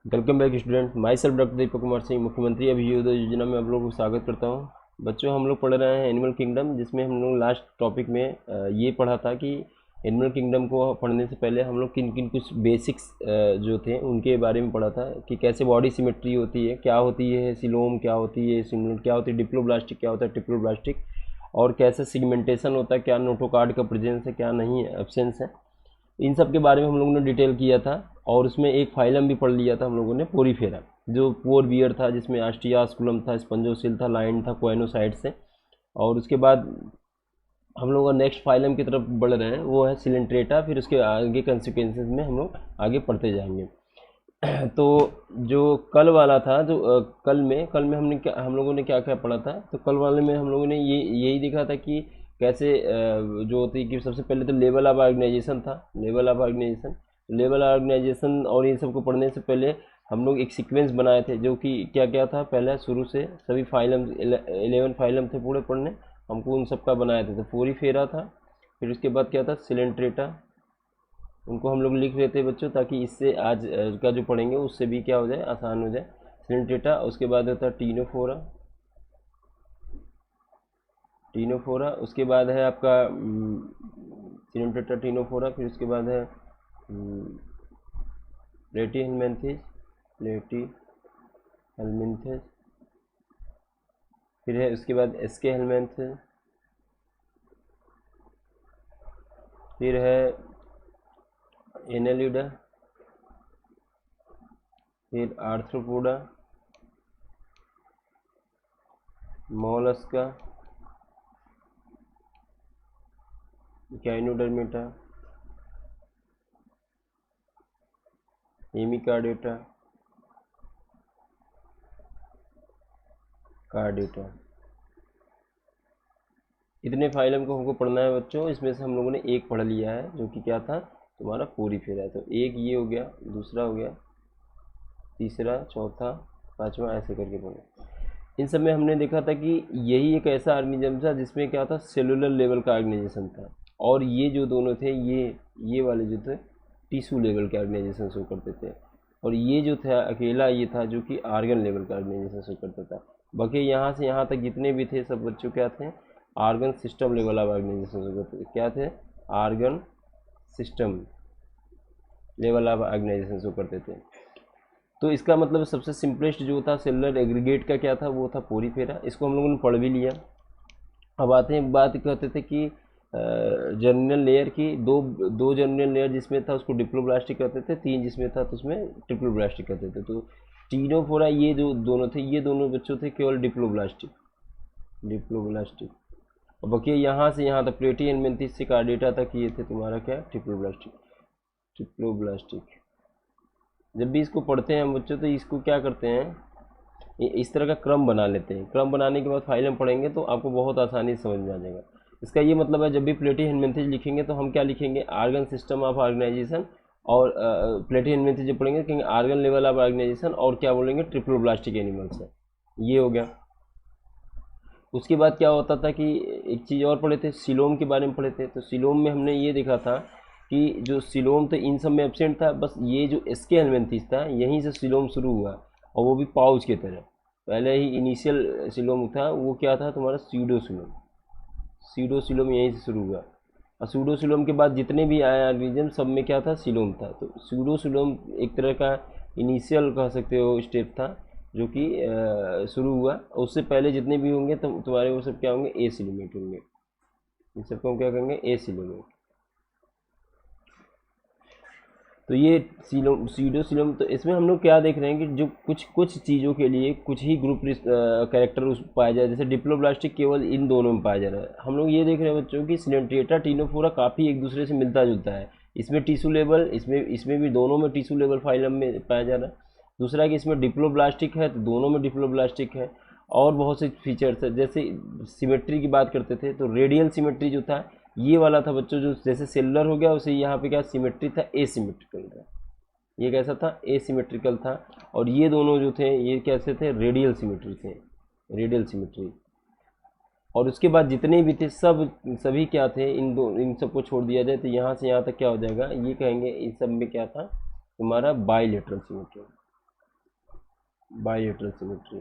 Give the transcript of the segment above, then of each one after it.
Welcome back student. Myself doctor Deepak Kumar Singh, मुख्यमंत्री अभियोजन योजना में आप लोगों को स्वागत करता हूं। बच्चों, हम लोग पढ़ रहे हैं एनिमल किंगडम, जिसमें हम लोग लास्ट टॉपिक में ये पढ़ा था कि एनिमल किंगडम को पढ़ने से पहले हम लोग किन किन कुछ बेसिक्स जो थे उनके बारे में पढ़ा था कि कैसे बॉडी सिमेट्री होती है, क्या होती है सिलोम, क्या होती है सिमुलेट, क्या होती है डिप्लोब्लास्टिक, क्या होता है ट्रिप्लोब्लास्टिक, और कैसे सिगमेंटेशन होता है, क्या नोटोकार्ड का प्रेजेंस है, क्या नहीं है, एब्सेंस है। इन सब के बारे में हम लोगों ने डिटेल किया था। और उसमें एक फाइलम भी पढ़ लिया था हम लोगों ने, पोरीफेरा, जो पोर बियर था, जिसमें आस्टियास्कुलम था, स्पंजोसिल था, लाइन था, कोएनोसाइड से। और उसके बाद हम लोग नेक्स्ट फाइलम की तरफ बढ़ रहे हैं, वो है सिलेंट्रेटा। फिर उसके आगे कंसिक्वेंसेस में हम लोग आगे पढ़ते जाएंगे। तो जो कल वाला था, जो कल में हम लोगों ने क्या क्या पढ़ा था, तो कल वाले में हम लोगों ने यही देखा था कि कैसे जो होती है कि सबसे पहले तो लेवल ऑफ ऑर्गेनाइजेशन था। लेवल ऑफ ऑर्गेनाइजेशन और इन सब को पढ़ने से पहले हम लोग एक सीक्वेंस बनाए थे, जो कि क्या क्या था, पहले शुरू से सभी फाइलम 11 फाइलम थे पूरे पढ़ने, हमको उन सब का बनाए थे। तो पोरीफेरा था, फिर उसके बाद क्या था, सिलेंट्रेटा। उनको हम लोग लिख लेते हैं बच्चों, ताकि इससे आज का जो पढ़ेंगे उससे भी क्या हो जाए, आसान हो जाए। सिलेंट्रेटा, उसके बाद होता है टीनोफोरा, उसके बाद है आपका सिलेंट्रेटा, टीनोफोरा। फिर उसके बाद है प्लेटी हेलमिंथेस। फिर है उसके बाद एसके हेलमिंथेस। फिर है एनेलिडा। फिर आर्थ्रोपोडा, मोलस्का, गाइनोडर्मेटा, हेमिकार्डेटा, कार्डेटा। इतने फाइलम को हमको पढ़ना है बच्चों। इसमें से हम लोगों ने एक पढ़ लिया है, जो कि क्या था, तुम्हारा पोरीफेरा। तो एक ये हो गया, दूसरा हो गया, तीसरा, चौथा, पांचवा, ऐसे करके पढ़े। इन सब में हमने देखा था कि यही एक ऐसा ऑर्गेनिज्म था जिसमें क्या था, सेलुलर लेवल का ऑर्गेनाइजेशन था। और ये जो दोनों थे, ये वाले जो थे, टिश्यू लेवल के ऑर्गेनाइजेशन शो करते थे। और ये जो था अकेला, ये था जो कि आर्गन लेवल का ऑर्गेनाइजेशन शो करता था। बाकी यहाँ से यहाँ तक जितने भी थे सब बच्चों क्या थे, organ system level of organisation show करते थे। क्या थे, organ system level of organisation show करते थे। तो इसका मतलब सबसे सिंपलेस्ट जो था सेलुलर एग्रीगेट का, क्या था, वो था पोरीफेरा। इसको हम लोगों ने पढ़ भी लिया। अब आते हैं, बात कहते थे कि जर्मिनल लेयर की, दो दो जर्मिनल लेयर जिसमें था उसको डिप्लोब्लास्टिक कहते थे, तीन जिसमें था तो उसमें ट्रिप्लोब्लास्टिक कहते थे। तो टीनोफोरा, ये जो दोनों थे, ये दोनों बच्चों थे केवल डिप्लोब्लास्टिक। और बाकी यहाँ से यहाँ तक प्लेटी एनमेंथिस से कार्डेटा तक ये थे तुम्हारा क्या, ट्रिप्लोब्लास्टिक। जब भी इसको पढ़ते हैं हम बच्चों, तो इसको क्या करते हैं, इस तरह का क्रम बना लेते हैं। क्रम बनाने के बाद फाइलम पढ़ेंगे तो आपको बहुत आसानी से समझ में आ जाएगा। इसका ये मतलब है, जब भी प्लेटी हेलमिंथेज लिखेंगे तो हम क्या लिखेंगे, आर्गन सिस्टम ऑफ ऑर्गेनाइजेशन। और प्लेटी हेलमिंथेज जब पढ़ेंगे कहेंगे आर्गन लेवल ऑफ ऑर्गेनाइजेशन, और क्या बोलेंगे, ट्रिप्लोब्लास्टिक एनिमल्स है। ये हो गया। उसके बाद क्या होता था कि एक चीज़ और पढ़े थे, सिलोम के बारे में पढ़े थे। तो सिलोम में हमने ये देखा था कि जो सिलोम तो इन सब में एब्सेंट था, बस ये जो एस्के हेलमिंथेज था, यहीं से सिलोम शुरू हुआ, और वो भी पाउच की तरह। पहले ही इनिशियल सिलोम था, वो क्या था तुम्हारा, सीडोसिलोम यहीं से शुरू हुआ। और सूडोसिलोम के बाद जितने भी आए ऑर्गेनिज्म, सब में क्या था, सिलोम था। तो सूडोसिलोम एक तरह का इनिशियल कह सकते हो स्टेप था, जो कि शुरू हुआ। उससे पहले जितने भी होंगे तो तुम्हारे वो सब क्या होंगे, ए सिलोमेट होंगे। इन सबको हम क्या कहेंगे, ए सिलोमेट। तो ये सीडोसिलोम, तो इसमें हम लोग क्या देख रहे हैं कि जो कुछ कुछ चीज़ों के लिए कुछ ही ग्रुप कैरेक्टर पाया जाए, जैसे डिप्लोब्लास्टिक केवल इन दोनों में पाया जा रहा है। हम लोग ये देख रहे हैं बच्चों की सिलेंट्रेटा, टीनोफोरा काफ़ी एक दूसरे से मिलता जुलता है। इसमें टिश्यू लेवल, इसमें इसमें भी दोनों में टिश्यू लेवल फाइलम में पाया जा रहा है। दूसरा कि इसमें डिप्लोब्लास्टिक है, तो दोनों में डिप्लोब्लास्टिक है। और बहुत से फीचर्स है, जैसे सिमेट्री की बात करते थे, तो रेडियल सिमेट्री जो था, ये वाला था बच्चों, जो जैसे सेलुलर हो गया, उसे यहाँ पे क्या सिमेट्री था, एसिमेट्रिकल था। ये कैसा था, एसिमेट्रिकल था। और ये दोनों जो थे, ये कैसे थे, रेडियल सिमेट्री थे, रेडियल सिमेट्री। और उसके बाद जितने भी थे सब, सभी क्या थे, इन सबको छोड़ दिया जाए तो यहाँ से यहाँ तक क्या हो जाएगा, ये कहेंगे इन सब में क्या था, तुम्हारा bilateral symmetry. Bilateral symmetry.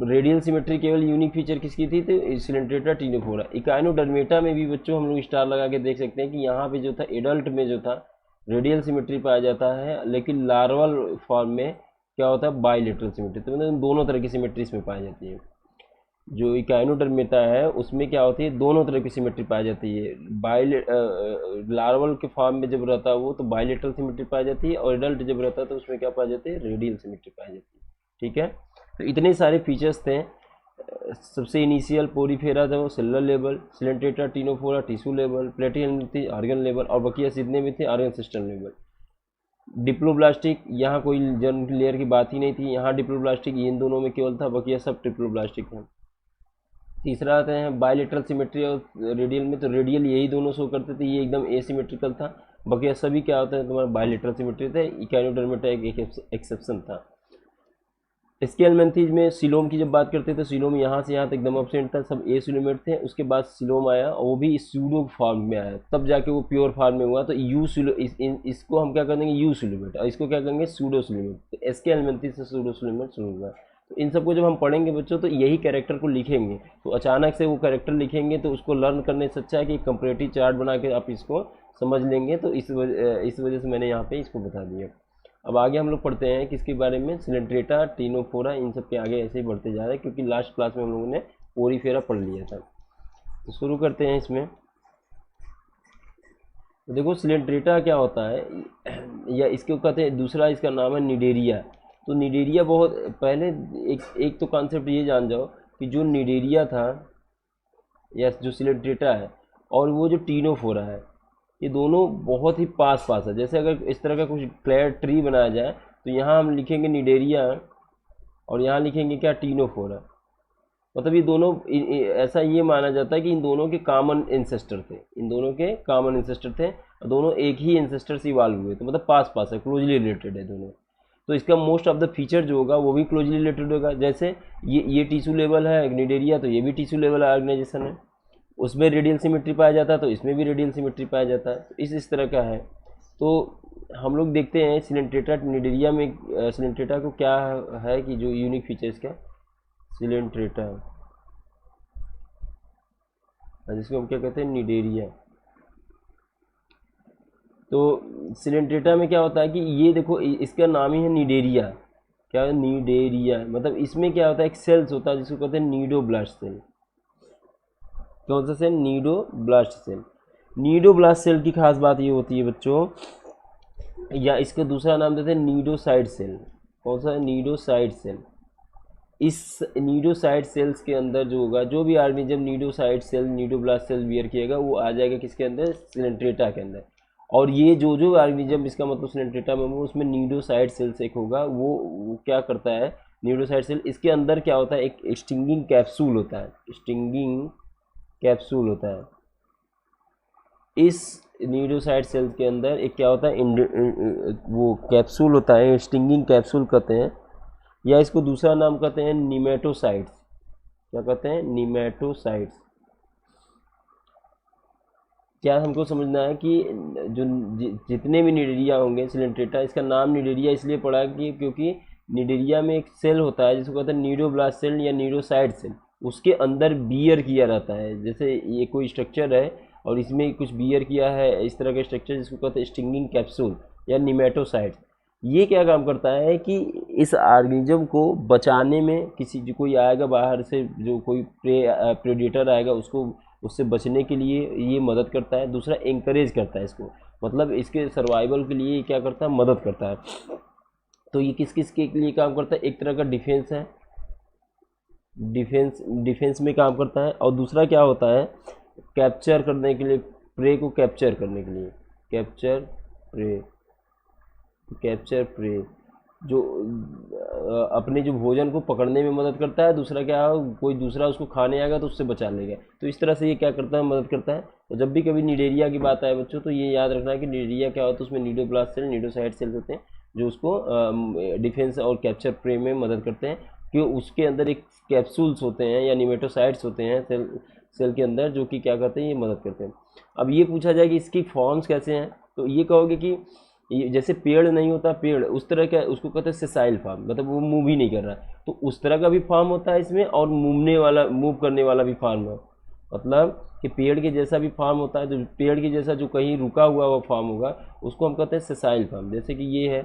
Radial symmetry केवल यूनिक फीचर किसकी थी? तो सिलेंट्रेटा टीनोफोरा। इकाइनोडर्मेटा में भी बच्चों हम लोग स्टार लगा के देख सकते हैं कि यहाँ पे जो था एडल्ट में जो था रेडियल सिमेट्री पाया जाता है, लेकिन लार्वल फॉर्म में क्या होता है? Bilateral symmetry. तो मतलब दोनों तरह की सिमेट्री इसमें पाई जाती है। जो इकाइनोडर्मेटा है उसमें क्या होती है? दोनों तरह की सिमेट्री पाई जाती है। लार्वल के फॉर्म में जब रहता है वो तो बायलेटरल सिमेट्री पाई जाती है, और एडल्ट जब रहता है तो उसमें क्या पाई जाती है? रेडियल सिमेट्री पाई जाती है। ठीक है, तो इतने सारे फीचर्स थे। सबसे इनिशियल पोरीफेरा था वो cellular level, coelenterata ctenophora tissue level, प्लेटियन थी ऑर्गन लेवल, और बकिया जितने भी थे ऑर्गन सिस्टम लेवल। डिप्लोब्लास्टिक, यहाँ कोई जर्म लेयर की बात ही नहीं थी, यहाँ डिप्लोब्लास्टिक इन दोनों में केवल था, बकिया सब ट्रिप्लोब्लास्टिक था। तीसरा आते हैं बायलेटरल सिमेट्री और रेडियल में, तो रेडियल यही दोनों शो करते थे, ये एकदम एसिमेट्रिकल था। बकिया सभी क्या होता है? तुम्हारा बायलेटरल सिमेट्री थे। इकाइनोडर्मेटा एक एक्सेप्शन था। स्केलमेंथीज में सिलोम की जब बात करते थे तो सिलोम यहाँ से यहाँ तक एकदम एब्सेंट था, सब ए सिलोमेट थे। उसके बाद सिलोम आया और वो भी सूडो फॉर्म में आया, तब जाके वो प्योर फॉर्म में हुआ। तो यू सिलो इसको हम क्या कर देंगे? यू सिलोमेट, और इसको क्या करेंगे? Pseudo coelomate. तो स्केलमेंथीज से सूडो सिलोमेट शुरू हुआ। तो इन सबको जब हम पढ़ेंगे बच्चों तो यही कैरेक्टर को लिखेंगे, तो अचानक से वो कैरेक्टर लिखेंगे तो उसको लर्न करने से अच्छा है कि कंपैरेटिव चार्ट बना के आप इसको समझ लेंगे। तो इस वजह से मैंने यहाँ पे इसको बता दिया। अब आगे हम लोग पढ़ते हैं किसके बारे में? सिलेंट्रेटा टीनोफोरा, इन सब के आगे ऐसे ही बढ़ते जा रहे हैं, क्योंकि लास्ट क्लास में हम लोगों ने पोरीफेरा पढ़ लिया था। तो शुरू करते हैं इसमें। तो देखो सिलेंट्रेटा क्या होता है, या इसको कहते हैं, दूसरा इसका नाम है निडेरिया। तो निडेरिया बहुत पहले एक तो कॉन्सेप्ट ये जान जाओ कि जो निडेरिया था या जो सिलेंट्रेटा है और वो जो टीनोफोरा है, ये दोनों बहुत ही पास पास है। जैसे अगर इस तरह का कुछ क्लियर ट्री बनाया जाए तो यहाँ हम लिखेंगे निडेरिया और यहाँ लिखेंगे क्या? टीनोफोरा। मतलब ये दोनों ऐसा ये माना जाता है कि इन दोनों के कॉमन एंसेस्टर थे, इन दोनों के कॉमन एंसेस्टर थे, और दोनों एक ही एंसेस्टर से इवाल्व हुए। तो मतलब पास पास है, क्लोजली रिलेटेड है दोनों। तो इसका मोस्ट ऑफ द फीचर जो होगा वो भी क्लोजली रिलेटेड होगा। जैसे ये टिश्यू लेवल है निडेरिया, तो ये भी टिश्यू लेवल ऑर्गेनाइजेशन है। उसमें रेडियल सिमेट्री पाया जाता है तो इसमें भी रेडियल सिमेट्री पाया जाता है। तो इस तरह का है। तो हम लोग देखते हैं सिलेंट्रेटा निडेरिया में, सिलेंट्रेटा को क्या है कि जो यूनिक फीचर इसका सिलेंट्रेटा, जिसको हम क्या कहते हैं? निडेरिया। तो सिलेंट्रेटा में क्या होता है कि ये देखो इसका नाम ही है निडेरिया। क्या है? निडेरिया। मतलब इसमें क्या होता है? एक सेल्स होता है जिसको कहते हैं नीडोब्लास्ट सेल। कौन सा cell? Cnidoblast cell. Cnidoblast cell की खास बात ये होती है बच्चों, या इसका दूसरा नाम देते हैं नीडोसाइड सेल। कौन सा? Cnidocyte cell. इस नीडोसाइड सेल्स के अंदर जो होगा, जो भी organism cnidocyte cell cnidoblast cell bear किएगा वो आ जाएगा किसके अंदर? सिलेंट्रेटा के अंदर। और ये जो ऑर्गेनिज्म, इसका मतलब सिलेंट्रेटा में वो, उसमें नीडोसाइड सेल्स एक होगा, वो क्या करता है? नीडोसाइड सेल, इसके अंदर क्या होता है? एक स्टिंगिंग कैप्सूल होता है, स्टिंगिंग कैप्सूल होता है। इस न्यूरोसाइड सेल्स के अंदर एक क्या होता है? वो कैप्सूल होता है, स्टिंगिंग कैप्सूल कहते हैं, या इसको दूसरा नाम कहते हैं निमेटोसाइट्स। क्या कहते हैं? निमेटोसाइट्स। क्या हमको समझना है कि जो जितने भी निडेरिया होंगे सिलेंट्रेटा, इसका नाम निडेरिया इसलिए पड़ा कि क्योंकि निडेरिया में एक सेल होता है जिसको कहते हैं नीडोब्लास्ट सेल या नीडोसाइड सेल, उसके अंदर बियर किया रहता है। जैसे ये कोई स्ट्रक्चर है और इसमें कुछ बियर किया है, इस तरह का स्ट्रक्चर जिसको कहते हैं स्टिंगिंग कैप्सूल या निमेटोसाइड। ये क्या काम करता है कि इस ऑर्गेनिज्म को बचाने में, किसी जो कोई आएगा बाहर से, जो कोई प्रेडेटर आएगा उसको, उससे बचने के लिए ये मदद करता है। दूसरा एंकरेज करता है इसको, मतलब इसके सर्वाइवल के लिए क्या करता है? मदद करता है। तो ये किस किस के लिए काम करता है? एक तरह का डिफेंस है, डिफेंस में काम करता है। और दूसरा क्या होता है? कैप्चर करने के लिए, प्रे को कैप्चर करने के लिए, कैप्चर प्रे, जो अपने जो भोजन को पकड़ने में मदद करता है। दूसरा क्या है? कोई दूसरा उसको खाने आएगा तो उससे बचा लेगा। तो इस तरह से ये क्या करता है? मदद करता है। तो जब भी कभी निडेरिया की बात आए बच्चों, तो ये याद रखना है कि निडेरिया क्या होता है, उसमें नीडोब्लास्ट सेल, नीडोसाइड सेल्स होते हैं जो उसको डिफेंस और कैप्चर प्रे में मदद करते हैं। क्यों? उसके अंदर एक कैप्सूल्स होते हैं या निमेटोसाइड्स होते हैं सेल के अंदर, जो कि क्या करते हैं? ये मदद करते हैं। अब ये पूछा जाए कि इसकी फॉर्म्स कैसे हैं, तो ये कहोगे कि ये जैसे पेड़ नहीं होता पेड़, उस तरह का उसको कहते हैं सेसाइल फॉर्म, मतलब वो मूव ही नहीं कर रहा, तो उस तरह का भी फॉर्म होता है इसमें, और मूव करने वाला भी फॉर्म है। मतलब कि पेड़ के जैसा भी फॉर्म होता है, तो पेड़ के जैसा जो कहीं रुका हुआ वो फॉर्म होगा उसको हम कहते हैं सेसाइल फॉर्म। जैसे कि ये है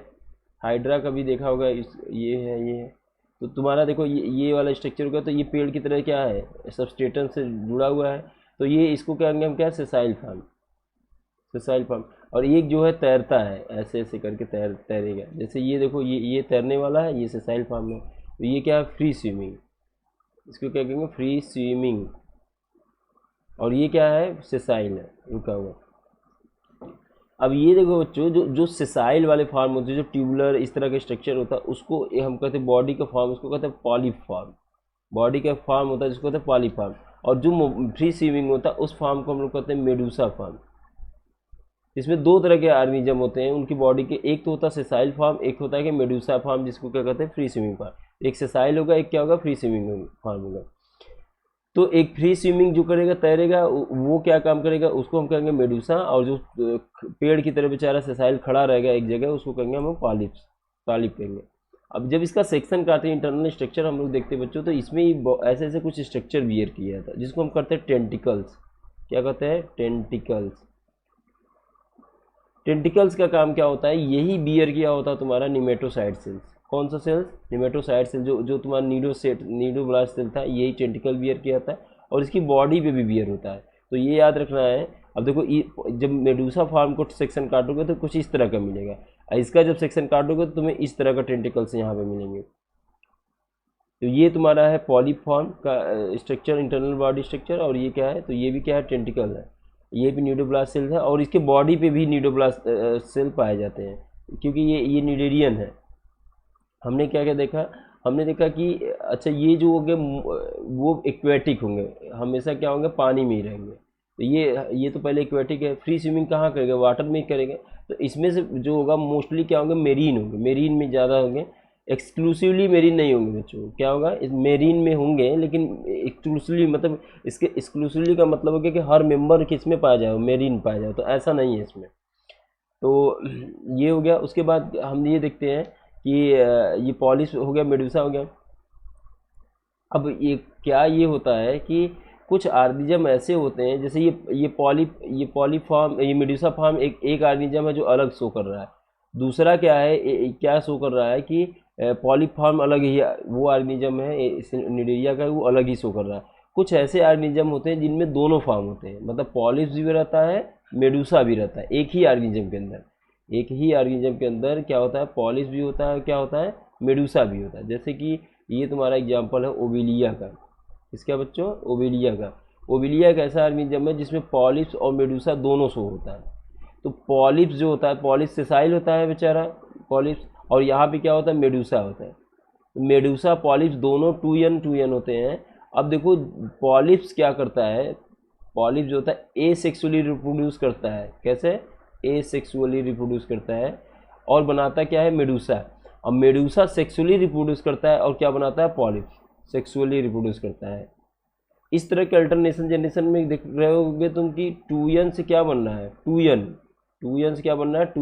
हाइड्रा का भी देखा होगा, ये है तो तुम्हारा देखो ये वाला स्ट्रक्चर होगा, तो ये पेड़ की तरह क्या है, सबस्टेटन से जुड़ा हुआ है, तो ये इसको क्या कहेंगे हम, क्या सेसाइल फॉर्म, सेसाइल फॉर्म। और एक जो है तैरता है, ऐसे ऐसे करके तैरेगा, जैसे ये देखो ये तैरने वाला है, ये सेसाइल फॉर्म है। तो ये क्या है, फ्री स्विमिंग, इसको क्या कहेंगे, फ्री स्विमिंग। और ये क्या है, सेसाइल है, रुका हुआ। अब ये देखो बच्चों, जो जो सेसाइल वाले फॉर्म होते हैं, जो ट्यूबुलर इस तरह का स्ट्रक्चर होता है, उसको हम कहते हैं बॉडी का फॉर्म, उसको कहते हैं पॉलीफॉर्म। बॉडी का फॉर्म होता है जिसको कहते हैं पॉलीफॉर्म। और जो फ्री स्विमिंग होता है उस फॉर्म को हम लोग कहते हैं मेडूसा फॉर्म। इसमें दो तरह के ऑर्गेनिज्म होते हैं उनकी बॉडी के, एक तो होता है सेसाइल फॉर्म, एक होता है कि मेडूसा फॉर्म, जिसको क्या कहते हैं फ्री स्विमिंग फॉर्म। एक सेसाइल होगा, एक क्या होगा, फ्री स्विमिंग फॉर्म होगा। तो एक फ्री स्विमिंग जो करेगा, तैरेगा, वो क्या काम करेगा, उसको हम कहेंगे मेडूसा। और जो पेड़ की तरह बेचारा सेसाइल खड़ा रहेगा एक जगह, उसको कहेंगे हम पॉलिप्स, पॉलिप कहेंगे। अब जब इसका सेक्शन काटते हैं, इंटरनल स्ट्रक्चर हम लोग देखते हैं बच्चों, तो इसमें ऐसे ऐसे कुछ स्ट्रक्चर बियर किया था, जिसको हम करते हैं टेंटिकल्स। क्या कहते हैं, टेंटिकल्स। टेंटिकल्स का काम क्या होता है, यही बियर किया होता है तुम्हारा निमेटोसाइड सेल्स। कौन सा सेल्स, निमेटोसाइड सेल, जो जो तुम्हारा नीडोब्लास्ट सेल था, यही टेंटिकल बियर किया था, और इसकी बॉडी पे भी बियर होता है। तो ये याद रखना है। अब देखो जब मेडूसा फॉर्म को सेक्शन काटोगे तो कुछ इस तरह का मिलेगा, और इसका जब सेक्शन काटोगे तो तुम्हें इस तरह का टेंटिकल्स यहाँ पे मिलेंगे। तो ये तुम्हारा है पॉलीफॉर्म का स्ट्रक्चर, इंटरनल बॉडी स्ट्रक्चर। और ये क्या है, तो ये भी क्या है, टेंटिकल है, ये भी न्यूडोब्लास्ट सेल है, और इसके बॉडी पे भी न्यूडोब्लास्ट सेल पाए जाते हैं, क्योंकि ये न्यूडेरियन है। हमने क्या क्या देखा, हमने देखा कि अच्छा ये जो होंगे वो एक्वेटिक होंगे, हमेशा क्या होंगे, पानी में ही रहेंगे। तो ये तो पहले एक्वेटिक है। फ्री स्विमिंग कहाँ करेंगे, वाटर में ही करेंगे। तो इसमें से जो होगा मोस्टली क्या होंगे, मेरीन होंगे, मेरीन में ज़्यादा होंगे। एक्सक्लूसिवली मेरीन नहीं होंगे बच्चों, क्या होगा, मेरीन में होंगे, लेकिन एक्सक्लूसिवली मतलब इसके एक्सक्लूसिवली का मतलब हो गया कि हर मेंबर किस में पाया जाए, मेरीन पाया जाए, तो ऐसा नहीं है इसमें। तो ये हो गया। उसके बाद हम ये देखते हैं कि ये पॉलिश हो गया, मेडूसा हो गया। अब ये क्या ये होता है कि कुछ ऑर्गेनिज्म ऐसे होते हैं, जैसे ये पॉलीफॉर्म, ये मेडूसा फॉर्म एक ऑर्गेनिज्म है जो अलग शो कर रहा है। दूसरा क्या है, क्या शो कर रहा है कि पॉलीफॉर्म अलग ही वो ऑर्गेनिज्म है, निडेरिया का, वो अलग ही शो कर रहा है। कुछ ऐसे ऑर्गेनिज्म होते हैं जिनमें दोनों फॉर्म होते हैं, मतलब पॉलिप्स भी रहता है, मेडूसा भी रहता है, एक ही ऑर्गेनिज्म के अंदर। एक ही ऑर्गेनिज्म के अंदर क्या होता है, पॉलिप्स भी होता है, क्या होता है, मेडूसा भी होता है। जैसे कि ये तुम्हारा एग्जाम्पल है ओविलिया का। इसका बच्चों, ओविलिया का। ओविलिया एक ऐसा ऑर्गेनिज्म है जिसमें पॉलिप्स और मेडूसा दोनों शो होता है। तो पॉलिप्स जो होता है, पॉलिप्स सेसाइल होता है बेचारा, पॉलिप्स, और यहाँ पे क्या होता है, मेडूसा होता है। तो मेडूसा पॉलिप्स दोनों 2n होते हैं। अब देखो पॉलिप्स क्या करता है, पॉलिप्स जो होता है एसेक्सुअली रिप्रोड्यूस करता है। कैसे, एसेक्सुअली रिप्रोड्यूस करता है, और बनाता क्या है, मेडूसा। अब मेडूसा सेक्सुअली रिप्रोड्यूस करता है, और क्या बनाता है, पॉलिप्स सेक्सुअली रिप्रोड्यूस करता है। इस तरह के अल्टरनेशन जनरेशन में देख रहे होगे तुम कि 2n से क्या बनना है, 2n से क्या बनना है,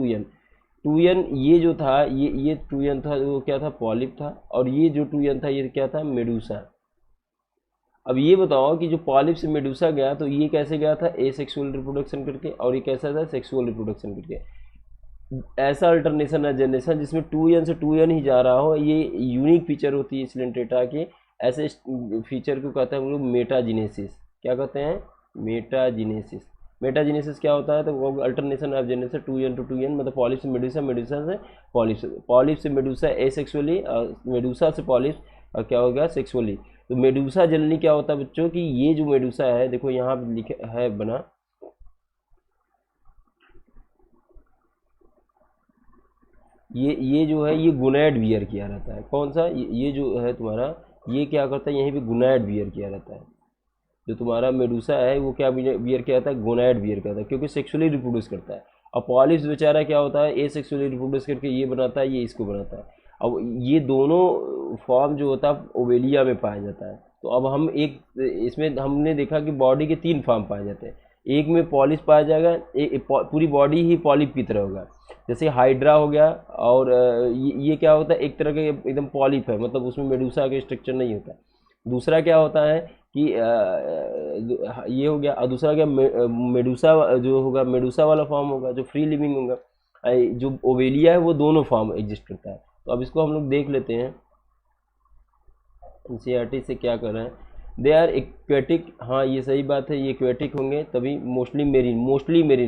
2n ये जो था, ये 2n था, वो क्या था, पॉलिप था। और ये जो 2n था, ये क्या था, मेडूसा। अब ये बताओ कि जो पॉलिप से मेडूसा गया, तो ये कैसे गया था, एसेक्सुअल रिप्रोडक्शन करके, और ये कैसा था, सेक्सुअल रिप्रोडक्शन करके। ऐसा अल्टरनेशन है जनरेशन जिसमें 2n से 2n ही जा रहा हो, ये यूनिक फीचर होती है सिलेंट्रेटा की। ऐसे फीचर को कहते हैं हम लोग मेटाजिनेसिस। क्या कहते हैं, मेटाजिनेसिस। मेटाजिनेसिस क्या होता है, तो वो alternation of generation 2n to 2n, मतलब पॉलिप से मेडूसा, मेडूसा से पॉलिप से मेडूसा एसेक्सुअली, मेडूसा से पॉलिप, और क्या हो गया, सेक्सुअली। तो मेडूसा जनरली क्या होता है बच्चों कि ये जो मेडूसा है, देखो यहाँ लिखे है बना, ये जो है, ये गुनैड बियर किया रहता है। कौन सा, ये जो है तुम्हारा, ये क्या करता है, यहीं पे गुनैड बियर किया रहता है। जो तुम्हारा मेडूसा है वो क्या बियर किया था, गोनैड बियर किया था, क्योंकि सेक्सुअली रिप्रोड्यूस करता है। और पॉलिप्स बेचारा क्या होता है, ए सेक्सुअली रिप्रोड्यूस करके ये बनाता है, ये इसको बनाता है। अब ये दोनों फॉर्म जो होता है ओवेलिया में पाया जाता है। तो अब हम एक इसमें हमने देखा कि बॉडी के 3 फॉर्म पाए जाते हैं। एक में पॉलिप पाया जाएगा, पूरी बॉडी ही पॉलिप की तरह होगा। जैसे हाइड्रा हो गया, और ये क्या होता है, एक तरह का एकदम पॉलिप है, मतलब उसमें मेडूसा का स्ट्रक्चर नहीं होता। दूसरा क्या होता है कि ये हो गया, और दूसरा क्या, मेडूसा जो होगा, मेडूसा वाला फॉर्म होगा जो फ्री लिविंग होगा। जो ओवेलिया है वो दोनों फॉर्म एग्जिस्ट करता है। तो अब इसको हम लोग देख लेते हैं एनसीईआरटी से क्या कर रहे हैं। दे आर एक्वेटिक, हाँ ये सही बात है, ये एक्वेटिक होंगे तभी, मोस्टली मेरीन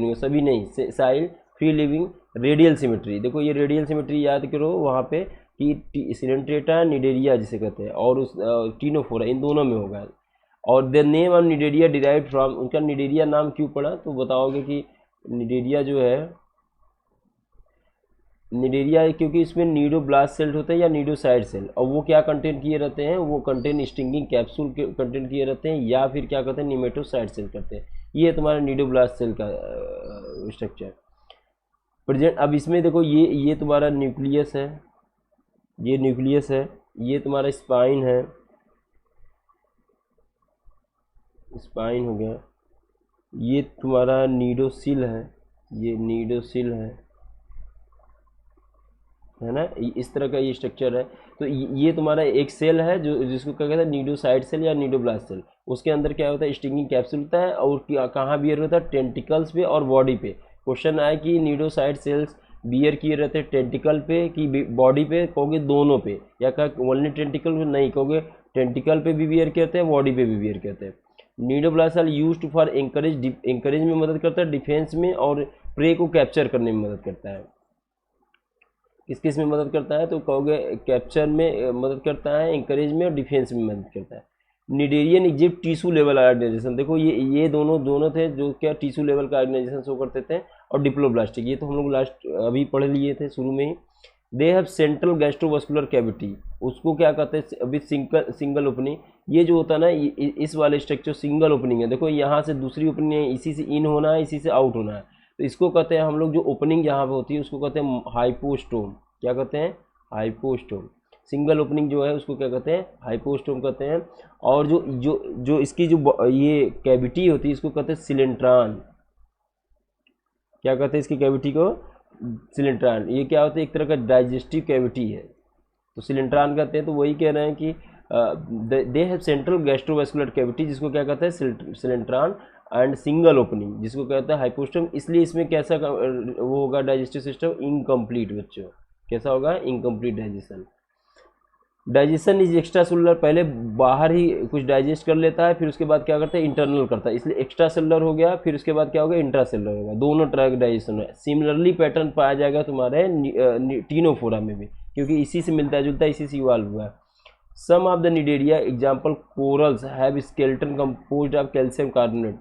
होंगे, सभी नहीं। साइल, फ्री लिविंग, रेडियल सिमेट्री, देखो ये रेडियल सिमेट्री याद करो वहाँ पे कि सिलेंट्रेटा निडेरिया जिसे कहते हैं, और उस टीनोफोरा, इन दोनों में होगा। और the name of Cnidaria derive from, उनका निडेरिया नाम क्यों पड़ा, तो बताओगे कि निडेरिया जो है, निडेरिया है क्योंकि इसमें नीडोब्लास्ट सेल होते हैं या नीडोसाइड सेल, और वो क्या कंटेन किए रहते हैं, वो कंटेन स्टिंगिंग कैप्सूल के कंटेन किए रहते हैं, या फिर क्या कहते हैं निमेटोसाइड सेल करते हैं। ये तुम्हारा नीडोब्लास्ट सेल का स्ट्रक्चर प्रेजेंट। अब इसमें देखो ये तुम्हारा न्यूक्लियस है, ये न्यूक्लियस है, ये तुम्हारा स्पाइन है, स्पाइन हो गया, ये तुम्हारा नीडोसिल है, ये नीडोसिल है ना, इस तरह का ये स्ट्रक्चर है। तो ये तुम्हारा एक सेल है जो जिसको क्या कहते हैं नीडोसाइड सेल या नीडोब्लास्ट सेल। उसके अंदर क्या होता है, स्टिंगिंग कैप्सूल होता है, और कहाँ बियर होता है, टेंटिकल्स पे और बॉडी पे। क्वेश्चन आया कि नीडोसाइड सेल्स बियर किए रहते हैं टेंटिकल पे कि बॉडी पे, कहोगे दोनों पे, या कहा ओनली टेंटिकल पे, नहीं कहोगे टेंटिकल पे भी बियर करते हैं, बॉडी पे भी बियर करते हैं। Cnidoblast cell used for anchorage में मदद करता है, डिफेंस में, और प्रे को कैप्चर करने में मदद करता है। किस किस में मदद करता है, तो कहोगे कैप्चर में मदद करता है, इंकरेज में, और डिफेंस में मदद करता है। Cnidarian exhibit tissue level organisation, देखो ये दोनों थे जो क्या टिश्यू लेवल का ऑर्गेनाइजेशन शो करते थे। और डिप्लोब्लास्टिक, ये तो हम लोग लास्ट अभी पढ़ लिए थे शुरू में ही। They have central gastrovascular cavity, उसको क्या कहते हैं अभी सिंगल ओपनिंग। ये जो होता है ना, इस वाले स्ट्रक्चर सिंगल ओपनिंग है, देखो यहाँ से दूसरी ओपनिंग है, इसी से इन होना है, इसी से आउट होना है। तो इसको कहते हैं हम लोग, जो ओपनिंग यहाँ पे होती है उसको कहते हैं हाइपोस्टोम। क्या कहते हैं, हाइपोस्टोम। सिंगल ओपनिंग जो है उसको क्या कहते हैं, हाइपोस्टोम कहते हैं। और जो जो जो इसकी जो ये कैविटी होती है इसको कहते हैं सिलेंट्रान। क्या कहते हैं इसकी कैविटी को, सिलेंट्रान। ये क्या होता है, एक तरह का डाइजेस्टिव कैविटी है, तो सिलेंट्रान कहते हैं। तो वही कह रहे हैं कि दे हैव सेंट्रल गैस्ट्रोवास्कुलर कैविटी, जिसको क्या कहते हैं सिलेंट्रान, एंड सिंगल ओपनिंग जिसको कहता है हाइपोस्टोम। इसलिए इसमें कैसा वो होगा डाइजेस्टिव सिस्टम, इनकम्प्लीट बच्चों। कैसा होगा, incomplete digestion. Digestion is extra cellular, पहले बाहर ही कुछ डाइजेस्ट कर लेता है, फिर उसके बाद क्या करता है इंटरनल करता है, इसलिए एक्स्ट्रा सेलुलर हो गया। फिर उसके बाद क्या होगा, इंट्रा सेलुलर होगा। दोनों तरह का डाइजेशन है। सिमिलरली पैटर्न पाया जाएगा तुम्हारे टीनोफोरा में भी, क्योंकि इसी से मिलता जुलता है, इसी से इवॉल्व हुआ है। Some of the cnidaria example corals have skeleton composed of calcium carbonate.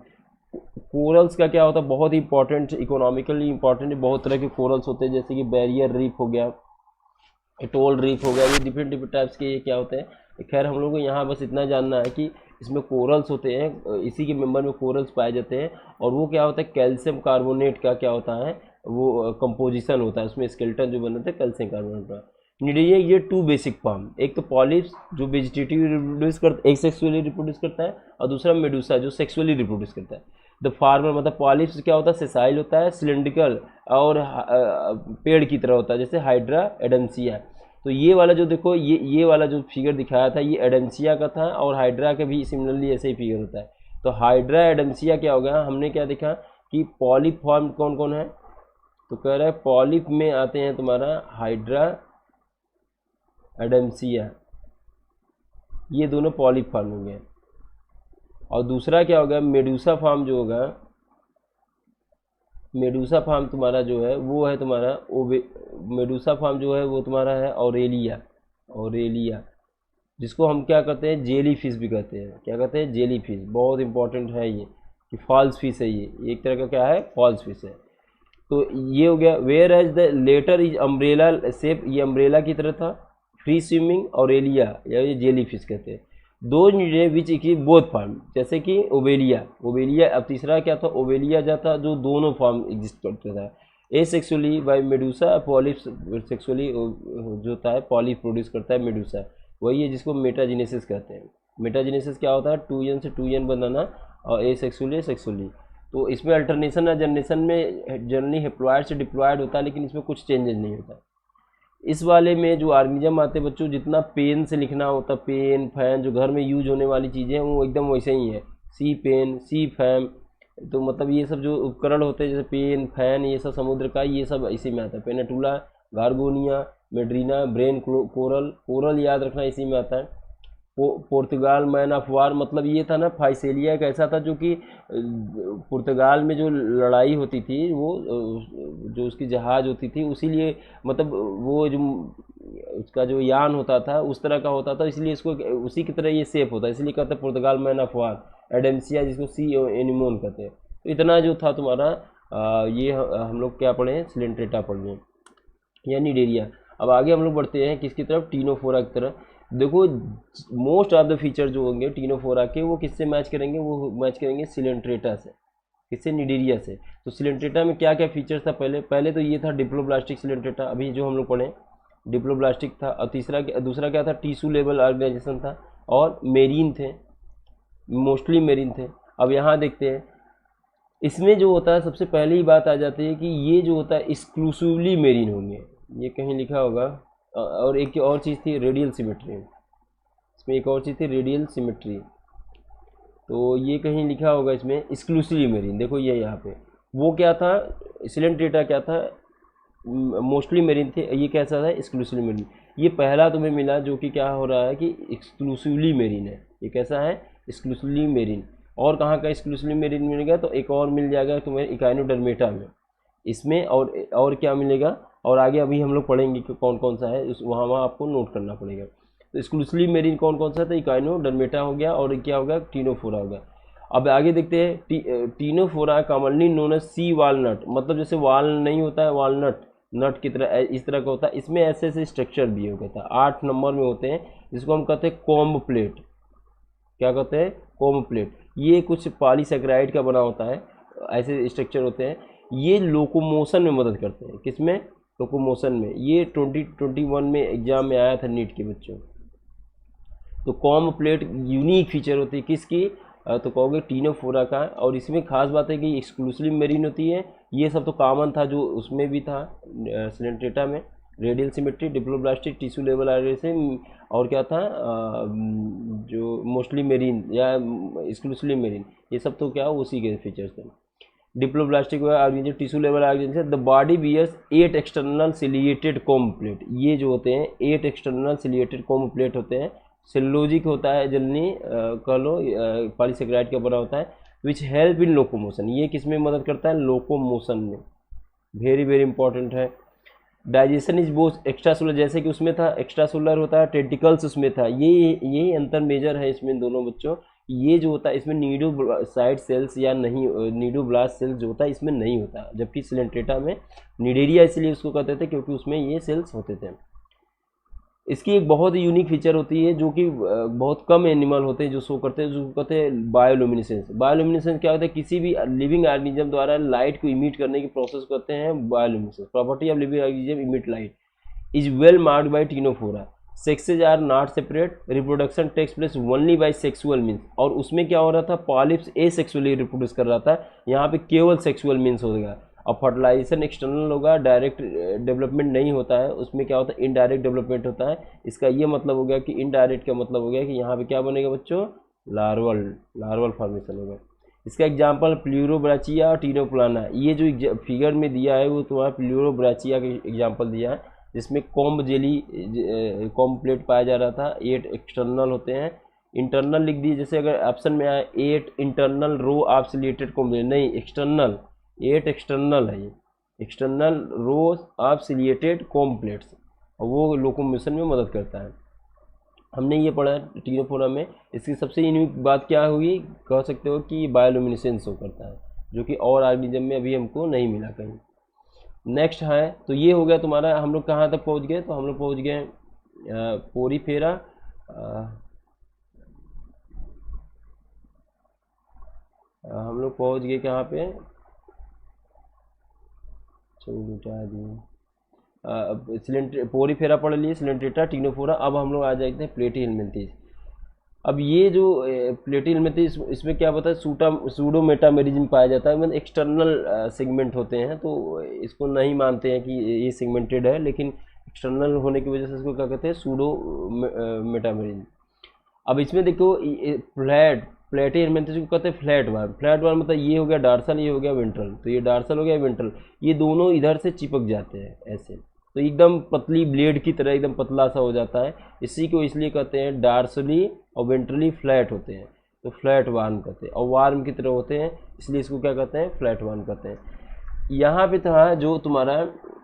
Corals का क्या होता है, बहुत ही इंपॉर्टेंट, इकोनॉमिकली इंपॉर्टेंट, बहुत तरह के कोरल्स होते हैं, जैसे कि बैरियर रीफ हो गया, एटोल रीफ हो गया, ये डिफरेंट टाइप्स के ये क्या होते हैं। खैर हम लोग को यहाँ बस इतना जानना है कि इसमें कोरल्स होते हैं, इसी के मेंबर में कोरल्स पाए जाते हैं। और वो क्या होता है, कैल्शियम कार्बोनेट का क्या होता है, वो कंपोजिशन होता है, उसमें स्केलेटन जो बनाते हैं कैल्शियम कार्बोनेट का। निडेरिया ये टू बेसिक फॉर्म, एक तो पॉलिप्स जो वेजिटेटिव रिप्रोड्यूस करता है, एक सेक्सुअली रिप्रोड्यूस करता है, और दूसरा मेडूसा जो सेक्सुअली रिप्रोड्यूस करता है। द फार्मर मतलब पॉलिप्स क्या होता है, सेसाइल होता है, सिलेंड्रिकल और पेड़ की तरह होता है, जैसे हाइड्रा एडेंसिया। तो ये वाला जो देखो, ये वाला जो फिगर दिखाया था ये एडेंसिया का था, और हाइड्रा का भी सिमिलरली ऐसे ही फिगर होता है। तो हाइड्रा एडेंसिया क्या हो गया, हमने क्या देखा कि पॉलिप फॉर्म कौन कौन है, तो कह रहा है पॉलिप में आते हैं तुम्हारा हाइड्रा एडेंसिया, ये दोनों पॉलिप फॉर्म हो गए। और दूसरा क्या होगा, मेडूसा फॉर्म जो होगा, मेडूसा फॉर्म तुम्हारा जो है वो है तुम्हारा मेडूसा फॉर्म जो है वो तुम्हारा है ऑरेलिया। ऑरेलिया जिसको हम क्या कहते हैं, जेली फिश भी कहते हैं। क्या कहते हैं, जेली फिश। बहुत इंपॉर्टेंट है ये कि फॉल्स फिश है, ये एक तरह का क्या है, फॉल्स फिश है। तो ये हो गया। Where as the latter is umbrella shape, ये अम्ब्रेला की तरह था। फ्री स्विमिंग ऑरेलिया या ये जेली फिश कहते हैं। दो विच इक्विप बोथ फॉर्म, जैसे कि ओवेलिया। अब तीसरा क्या था, ओवेलिया जाता जो दोनों फॉर्म एग्जिस्ट करता था। Asexually by medusa, polyp sexually जो होता है पॉलिप प्रोड्यूस करता है मेडूसा, वही है जिसको मेटाजेनेसिस कहते हैं। मेटाजेनेसिस क्या होता है, 2n से 2n बनाना, और ए सेक्सुअली तो इसमें अल्टरनेशन या जनरेशन में जनरली हेप्लॉयड से डिप्लॉयड होता है, लेकिन इसमें कुछ चेंजेस नहीं होता। इस वाले में जो ऑर्गेनिज्म आते हैं बच्चों, जितना पेन से लिखना होता, पेन फैन जो घर में यूज होने वाली चीज़ें हैं वो एकदम वैसे ही है, सी पेन सी फैम। तो मतलब ये सब जो उपकरण होते हैं जैसे पेन फैन ये सब समुद्र का, ये सब इसी में आता है। पेनेटुला, गार्गोनिया, मेड्रीना, ब्रेन कोरल, कोरल याद रखना इसी में आता है। पुर्तगाल मैन ऑफ वार, मतलब ये था ना, फाइसेलिया एक ऐसा था जो कि पुर्तगाल में जो लड़ाई होती थी वो जो उसकी जहाज़ होती थी, उसीलिए मतलब वो जो उसका जो यान होता था उस तरह का होता था, इसलिए इसको उसी की तरह ये सेफ होता है, इसलिए कहते हैं पुर्तगाल मैन ऑफ वार। एडेंसिया जिसको सी एनिमोन कहते हैं। तो इतना जो था तुम्हारा ये हम लोग क्या पढ़े हैं, सिलेंट्रेटा पढ़ लें या निडेरिया। अब आगे हम लोग बढ़ते हैं किसकी तरफ, टीनोफोरा की तरफ। देखो मोस्ट ऑफ द फीचर जो होंगे टीनोफोरा के वो किससे मैच करेंगे, वो मैच करेंगे सिलेंट्रेटा से, किससे, निडेरिया से। तो सिलेंट्रेटा में क्या क्या फीचर्स था, पहले तो ये था डिप्लोब्लास्टिक सिलेंट्रेटा, अभी जो हम लोग पढ़े डिप्लोब्लास्टिक था। और दूसरा क्या था, टिश्यू लेवल ऑर्गेनाइजेशन था, और मेरीन थे, मोस्टली मेरीन थे। अब यहाँ देखते हैं इसमें जो होता है, सबसे पहले ही बात आ जाती है कि ये जो होता है एक्सक्लूसिवली मेरीन होंगे, ये कहीं लिखा होगा। और एक और चीज़ थी रेडियल सिमेट्री, इसमें एक और चीज़ थी रेडियल सिमेट्री, तो ये कहीं लिखा होगा इसमें एक्सक्लूसिवली मेरीन। देखो ये यहाँ पे वो क्या था, सिलेंट्रेटा क्या था, मोस्टली मेरीन थे, ये कैसा था, एक्सक्लूसिवली मेरीन। ये पहला तुम्हें मिला जो कि क्या हो रहा है कि एक्सक्लूसिवली मेरीन है, ये कैसा है, एक्सक्लूसिवली मेरीन। और कहाँ का एक्सक्लूसिवली मेरीन मिलेगा, तो एक और मिल जाएगा तुम्हें इकाइनोडर्मेटा में, इसमें। और क्या मिलेगा, और आगे अभी हम लोग पढ़ेंगे कि कौन कौन सा है, उस वहाँ आपको नोट करना पड़ेगा। तो एक्सक्लूसिवली मेरीन कौन कौन सा था, इकाइनोडर्मेटा हो गया, और क्या हो गया, टीनोफोरा हो गया। अब आगे देखते हैं टीनोफोरा कॉमनली नोन एज सी वालनट, मतलब जैसे वाल नहीं होता है, वालनट नट की तरह इस तरह का होता है, इसमें ऐसे ऐसे स्ट्रक्चर भी हो गया था, 8 नंबर में होते हैं, जिसको हम कहते हैं कॉम्ब प्लेट। क्या कहते हैं, कॉम्ब प्लेट। ये कुछ पॉलीसेकेराइड का बना होता है, ऐसे स्ट्रक्चर होते हैं। ये लोकोमोशन में मदद करते हैं, किसमें, लोकोमोशन में। ये 2021 में एग्जाम में आया था नीट के बच्चों। तो कॉम्ब प्लेट यूनिक फीचर होती है किसकी, तो कहोगे टीनोफोरा का। और इसमें खास बात है कि एक्सक्लूसिवली मेरीन होती है। ये सब तो कॉमन था जो उसमें भी था सिलेंट्रेटा में, radial symmetry, diploblastic, tissue level organisation, और क्या था जो मोस्टली मेरीन या एक्सक्लूसिवली मेरीन, ये सब तो क्या उसी के फीचर्स थे। Diploblastic organisation, tissue level organisation, the body bears 8 external ciliated comb plate. ये जो होते हैं 8 एक्सटर्नल सिलिएटेड कॉम्ब प्लेट होते हैं। सेलुलोजिक होता है जनरली, कह लो पॉलीसेकेराइड का बना होता है, विच हेल्प इन लोकोमोशन। ये किस में मदद करता है, लोकोमोशन में, वेरी वेरी इंपॉर्टेंट है। Digestion is both extra solar, जैसे कि उसमें था एक्स्ट्रा सोलर होता है, टेंटिकल्स उसमें था, यही अंतर मेजर है इसमें दोनों बच्चों। ये जो होता है इसमें नीडोसाइड सेल्स या नहीं, नीडोब्लास्ट सेल्स जो होता है इसमें नहीं होता, जबकि सिलेंट्रेटा में, निडेरिया इसलिए उसको कहते थे क्योंकि उसमें ये सेल्स होते थे। इसकी एक बहुत ही यूनिक फीचर होती है जो कि बहुत कम एनिमल होते हैं जो शो करते हैं, जो कहते हैं बायोल्यूमिनेसेंस। बायोल्यूमिनेसेंस क्या होता है, किसी भी लिविंग ऑर्गेनिज्म द्वारा लाइट को इमिट करने की प्रोसेस करते हैं bioluminescence. Property of living organism emit light is well marked by Ctenophora. Sexes are not separate, reproduction takes place only by sexual means. और उसमें क्या हो रहा था, पॉलिप्स एसेक्सुअली रिप्रोड्यूस कर रहा था, यहाँ पे केवल सेक्सुअल मीन्स हो गया। और फर्टिलाइजेशन एक्सटर्नल होगा, डायरेक्ट डेवलपमेंट नहीं होता है, उसमें क्या होता है, इनडायरेक्ट डेवलपमेंट होता है। इसका ये मतलब हो गया कि इनडायरेक्ट का मतलब हो गया कि यहाँ पे क्या बनेगा बच्चों, लार्वल फॉर्मेशन होगा। इसका एग्जांपल प्लूरोब्राचिया और टीनोप्लाना, ये जो फिगर में दिया है वो तुम्हारा प्लूरोब्राचिया का एग्जांपल दिया है, जिसमें कॉम्ब जेली कॉम्ब प्लेट पाया जा रहा था। 8 एक्सटर्नल होते हैं, इंटरनल लिख दिए, जैसे अगर ऑप्शन में आए 8 internal row of ciliated comb, नहीं एक्सटर्नल, 8 एक्सटर्नल है, ये external rows of ciliated comb plates, और वो लोकोमोशन में मदद करता है। हमने ये पढ़ा टीनोफोरा में। इसकी सबसे यूनिक बात क्या हुई, कह सकते हो कि बायोल्यूमिनेसेंस शो करता है, जो कि और ऑर्गेनिज्म में अभी हमको नहीं मिला कहीं। नेक्स्ट है, तो ये हो गया तुम्हारा, हम लोग कहाँ तक पहुँच गए, तो हम लोग पहुँच गए पोरीफेरा, हम लोग पहुँच गए कहाँ पे, चलो मिटा दिए, पोरीफेरा पढ़ लिए, सिलेंट्रेटा, टीनोफोरा। अब हम लोग आ जाते हैं प्लेटी हेलमिंथेस। अब ये जो प्लेटियल में थे इसमें क्या होता है, सूडो मेटामेरिज्म पाया जाता है, मतलब एक्सटर्नल सेगमेंट होते हैं, तो इसको नहीं मानते हैं कि ये सेगमेंटेड है, लेकिन एक्सटर्नल होने की वजह से इसको क्या कहते हैं, सूडो मेटामेरिज्म। अब इसमें देखो प्लेटियल में जिसको कहते हैं फ्लैट वार्म मतलब ये हो गया डार्सल, ये हो गया वेंट्रल, तो ये डार्सल हो गया वेंट्रल, ये दोनों इधर से चिपक जाते हैं ऐसे, तो एकदम पतली ब्लेड की तरह एकदम पतला सा हो जाता है, इसी को इसलिए कहते हैं डार्सली और वेंट्रली फ्लैट होते हैं, तो फ्लैट वार्म कहते हैं, और वार्म की तरह होते हैं, इसलिए इसको क्या कहते हैं, फ्लैट वार्म कहते हैं। यहाँ पे था जो तुम्हारा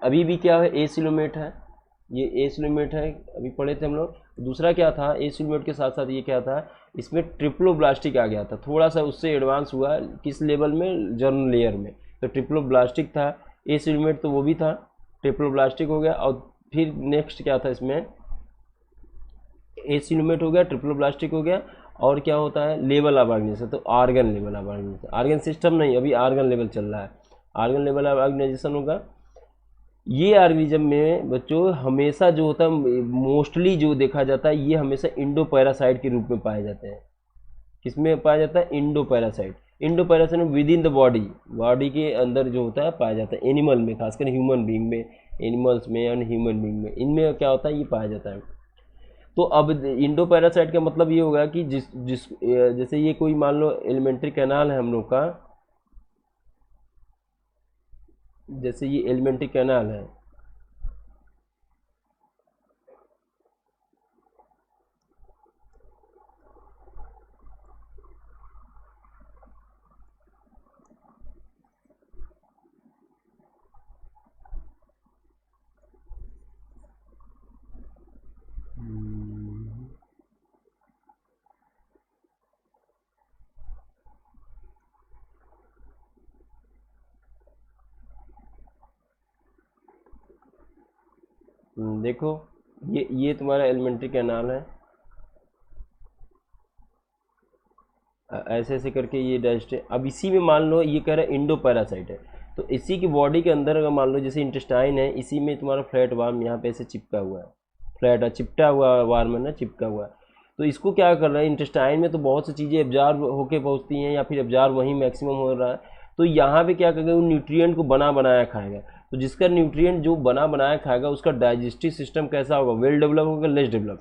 अभी भी क्या है, एसिलोमेट है, ये एसिलोमेट है, अभी पढ़े थे हम लोग। दूसरा क्या था, एसिलोमेट के साथ साथ ये क्या था, इसमें ट्रिप्लोब्लास्टिक आ गया था, थोड़ा सा उससे एडवांस हुआ, किस लेवल में, जर्म लेयर में, तो ट्रिप्लोब्लास्टिक था। एसिलोमेट तो वो भी था, ट्रिप्लोब्लास्टिक हो गया, और फिर नेक्स्ट क्या था इसमें, एसिलोमेट हो गया, ट्रिप्लोब्लास्टिक हो गया, और क्या होता है, लेवल ऑफ ऑर्गेनाइजेशन, तो organ level of organisation, organ system नहीं, अभी आर्गन लेवल चल रहा है, आर्गन लेवल ऑफ ऑर्गेनाइजेशन होगा। ये ऑर्गेनिज्म में बच्चों हमेशा जो होता है, मोस्टली जो देखा जाता है, ये हमेशा इंडो पैरासाइट के रूप में पाए जाते हैं। किसमें पाया जाता है, Indo parasite. Indo parasite with in the body के अंदर जो होता है पाया जाता है, एनिमल में, खासकर ह्यूमन बींग में, एनिमल्स में और ह्यूमन बींग में, इनमें क्या होता है, ये पाया जाता है। तो अब इंडो पैरासाइट का मतलब ये होगा कि जैसे ये कोई मान लो एलिमेंट्री कैनाल है हम लोग का, जैसे ये एलिमेंट्री कैनाल है, देखो ये तुम्हारा एलिमेंट्री कैनाल है, ऐसे ऐसे करके ये डस्ट है। अब इसी में मान लो ये कह रहा है इंडो पैरासाइट है, तो इसी की बॉडी के अंदर अगर मान लो जैसे इंटेस्टाइन है, इसी में तुम्हारा फ्लैट वार्म यहाँ पे ऐसे चिपका हुआ है, फ्लैट चिपटा हुआ वार्म है ना, चिपका हुआ है, तो इसको क्या कर रहा है, इंटेस्टाइन में तो बहुत सी चीज़ें एब्जॉर्ब होके पहुँचती हैं, या फिर एब्जॉर्ब वहीं मैक्सिमम हो रहा है, तो यहाँ पे क्या करेगा, वो न्यूट्रिएंट को बना बनाया खाएगा, तो जिसका न्यूट्रिएंट जो बना बनाया खाएगा उसका डाइजेस्टिव सिस्टम कैसा होगा, वेल डेवलप होगा, लेस डेवलप,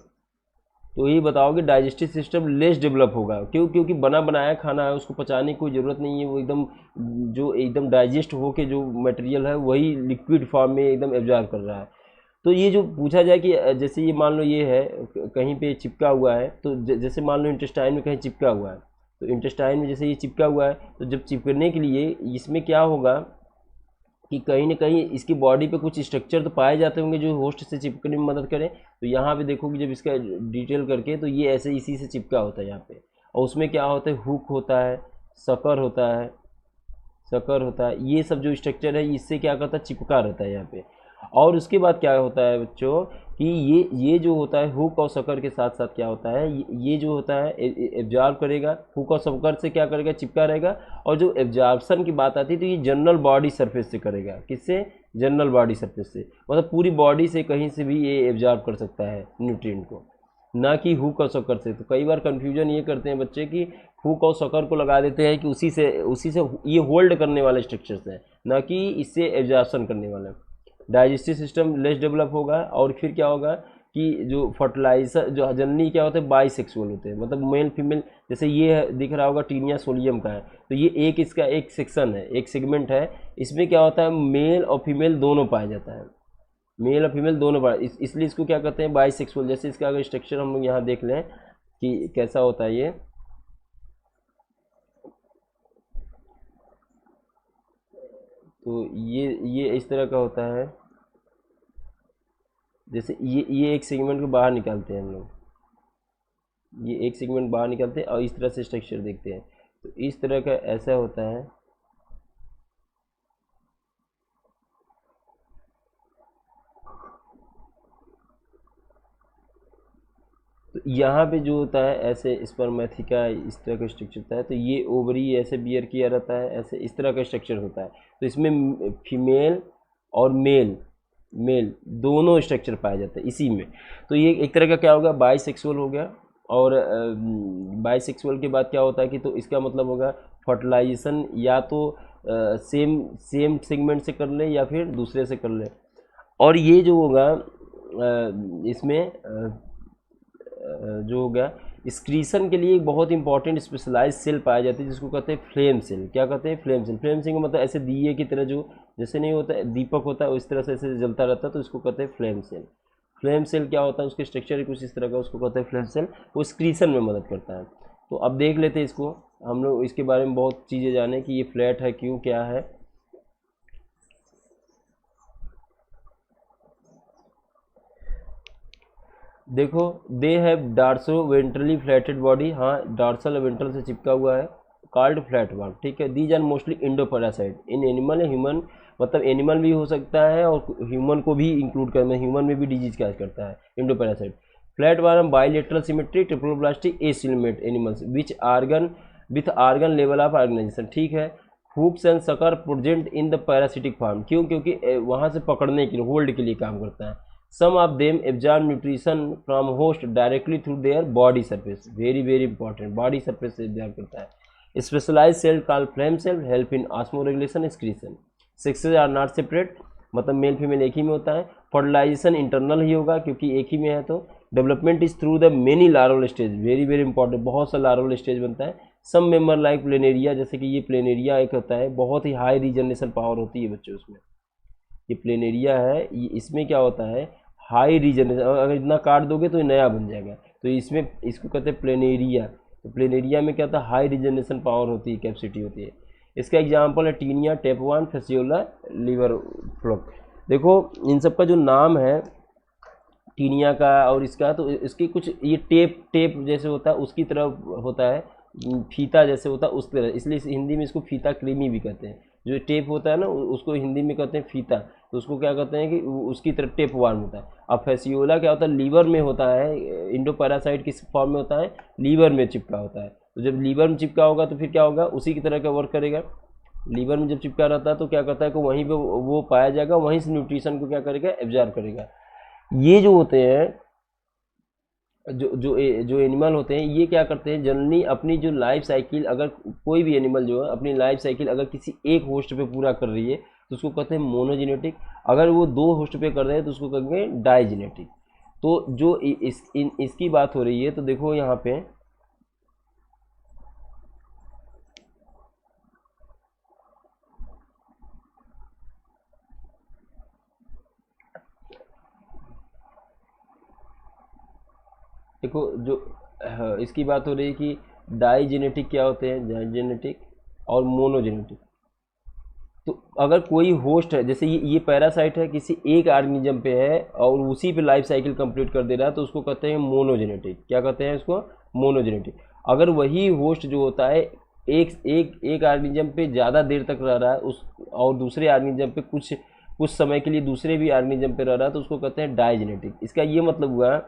तो ये बताओ कि डाइजेस्टिव सिस्टम लेस डेवलप होगा, क्योंकि बना बनाया खाना है, उसको पचाने की कोई ज़रूरत नहीं है, वो एकदम जो एकदम डाइजेस्ट हो के जो मटेरियल है वही लिक्विड फॉर्म में एकदम एब्जॉर्ब कर रहा है। तो ये जो पूछा जाए कि जैसे ये मान लो ये है कहीं पे चिपका हुआ है, तो जैसे मान लो इंटेस्टाइन में कहीं चिपका हुआ है, तो इंटेस्टाइन में जैसे ये चिपका हुआ है, तो जब चिपकने के लिए इसमें क्या होगा कि कहीं ना कहीं इसकी बॉडी पे कुछ स्ट्रक्चर तो पाए जाते होंगे जो होस्ट से चिपकने में मदद करें, तो यहाँ पे देखो कि जब इसका डिटेल करके, तो ये ऐसे इसी से चिपका होता है यहाँ पे, और उसमें क्या होता है, हुक होता है, सकर होता है, ये सब जो स्ट्रक्चर है इससे क्या करता है, चिपका रहता है यहाँ पे। और उसके बाद क्या होता है बच्चों कि ये जो होता है हुक और सकर के साथ साथ क्या होता है, ये जो होता है एब्जॉर्ब करेगा, हुक और सकर से क्या करेगा, चिपका रहेगा, और जो एब्जॉर्प्शन की बात आती है तो ये जनरल बॉडी सरफेस से करेगा, किससे, जनरल बॉडी सरफेस से, मतलब पूरी बॉडी से कहीं से भी ये एब्जॉर्ब कर सकता है न्यूट्रिएंट को, ना कि हुक और सकर से। तो कई बार कंफ्यूजन ये करते हैं बच्चे कि हुक और सकर को लगा देते हैं कि उसी से ये होल्ड करने वाले स्ट्रक्चर्स हैं, ना कि इससे एब्जॉर्प्शन करने वाले। डाइजेस्टिव सिस्टम लेस डेवलप होगा, और फिर क्या होगा कि जो फर्टिलाइजर जो जनरली क्या होते हैं बाइसेक्सुअल होते हैं, मतलब मेल फीमेल, जैसे ये दिख रहा होगा टीनिया सोलियम का है, तो ये इसका एक सेक्शन है, एक सेगमेंट है, इसमें क्या होता है मेल और फीमेल दोनों पाया जाता है, मेल और फीमेल दोनों पाया, इसलिए इसको क्या कहते हैं, बाइसेक्सुअल। जैसे इसका अगर स्ट्रक्चर हम लोग यहाँ देख लें कि कैसा होता है ये, तो ये इस तरह का होता है, जैसे ये एक सेगमेंट को बाहर निकालते हैं हम लोग, ये एक सेगमेंट बाहर निकालते हैं और इस तरह से स्ट्रक्चर देखते हैं, तो इस तरह का ऐसा होता है। तो यहाँ पे जो होता है ऐसे स्पर्मेथिका इस तरह का स्ट्रक्चर होता है, तो ये ओवरी ऐसे बियर किया रहता है, ऐसे इस तरह का स्ट्रक्चर होता है, तो इसमें फीमेल और मेल दोनों स्ट्रक्चर पाए जाते हैं इसी में। तो ये एक तरह का क्या होगा, बाइसेक्सुअल हो गया, और बाइसेक्सुअल के बाद क्या होता है कि तो इसका मतलब होगा फर्टिलाइजेशन या तो सेम सेम सेगमेंट से कर ले या फिर दूसरे से कर ले। और ये जो होगा इसमें जो होगा एक्सक्रीशन के लिए एक बहुत इंपॉर्टेंट स्पेशलाइज सेल पाया जाता है जिसको कहते हैं फ्लेम सेल। क्या कहते हैं? Flame cell. फ्लेम सेल का मतलब ऐसे दिए की तरह जो जैसे नहीं होता है दीपक होता है उस तरह से ऐसे जलता रहता है, तो इसको कहते हैं फ्लेम सेल। फ्लेम सेल क्या होता है? उसके स्ट्रक्चर कुछ इस तरह का, उसको कहते हैं फ्लेम सेल। वो एक्सक्रीशन में मदद करता है। तो अब देख लेते हैं इसको, हम लोग इसके बारे में बहुत चीज़ें जाने कि ये फ्लैट है क्यों, क्या है। देखो, they have dorso ventrally flattened body. हाँ, डार्सल वेंट्रल से चिपका हुआ है, कॉल्ड फ्लैट वर्म। ठीक है। These are mostly endoparasite in animal. Human मतलब एनिमल भी हो सकता है और ह्यूमन को भी इंक्लूड करना, ह्यूमन में भी डिजीज कैच करता है endoparasite. Flat worm bilateral symmetry triploblastic acoelomate animals which organ with organ level of organisation. ठीक है। Hooks and sucker present in the parasitic form. क्यों? क्योंकि वहाँ से पकड़ने के लिए, होल्ड के लिए काम करता है। Some of them absorb nutrition from host directly through their body surface. Very very important. Body surface से absorb करता है। Specialized cell called flame cell help in osmoregulation excretion. Sexes are not separate, मतलब male female एक ही में होता है। Fertilisation internal ही होगा क्योंकि एक ही में है। तो development is through the many larval stage. Very very important, बहुत सा लार्वल स्टेज बनता है। सम मेंबर लाइक प्लेनेरिया, जैसे कि ये प्लेनेरिया एक होता है, बहुत ही हाई रीजनरेशन पावर होती है बच्चों उसमें। ये प्लेनेरिया है, इसमें क्या होता है? High regeneration. अगर इतना काट दोगे तो ये नया बन जाएगा। तो इसमें इसको कहते हैं प्लेनेरिया। तो प्लेनेरिया में क्या होता है? हाई रीजनरेशन पावर होती है, कैपेसिटी होती है। इसका एग्जांपल है टीनिया, टेपवान, फेसियोला, लीवर फ्लॉक। देखो इन सब का जो नाम है टीनिया का और इसका, तो इसकी कुछ ये टेप टेप जैसे होता है उसकी तरह होता है, फीता जैसे होता है उस तरह, इसलिए हिंदी में इसको फीता कृमि भी कहते हैं। जो टेप होता है ना उसको हिंदी में कहते हैं फीता, तो उसको क्या कहते हैं कि उसकी तरह टेप वार्म होता है। अब फेसियोला क्या होता है? लीवर में होता है, इंडो पैरासाइट किस फॉर्म में होता है? लीवर में चिपका होता है। तो जब लीवर में चिपका होगा तो फिर क्या होगा? उसी की तरह का वर्क करेगा। लीवर में जब चिपका रहता है तो क्या करता है कि वहीं पे वो पाया जाएगा, वहीं से न्यूट्रिशन को क्या करेगा? एब्जॉर्ब करेगा। ये जो होते हैं जो एनिमल होते हैं, ये क्या करते हैं जनरली अपनी जो लाइफ साइकिल, अगर कोई भी एनिमल जो है अपनी लाइफ साइकिल अगर किसी एक होस्ट पे पूरा कर रही है तो उसको कहते हैं मोनोजेनेटिक। अगर वो दो होस्ट पे कर रहे हैं तो उसको कहेंगे डाइजेनेटिक। तो जो इसकी बात हो रही है, तो देखो यहाँ पे देखो जो इसकी बात हो रही है कि डाइजेनेटिक क्या होते हैं? डाइजेनेटिक और मोनोजेनेटिक। तो अगर कोई होस्ट है, जैसे ये पैरासाइट है, किसी एक ऑर्गेनिज्म पे है और उसी पे लाइफ साइकिल कंप्लीट कर दे रहा है, तो उसको कहते हैं मोनोजेनेटिक। क्या कहते हैं इसको? मोनोजेनेटिक। अगर वही होस्ट जो होता है एक ऑर्गेनिज्म पे ज़्यादा देर तक रह रहा है उस, और दूसरे ऑर्गेनिज्म पे कुछ कुछ समय के लिए दूसरे भी ऑर्गेनिज्म पे रह रहा है, तो उसको कहते हैं डाइजेनेटिक। इसका ये मतलब हुआ,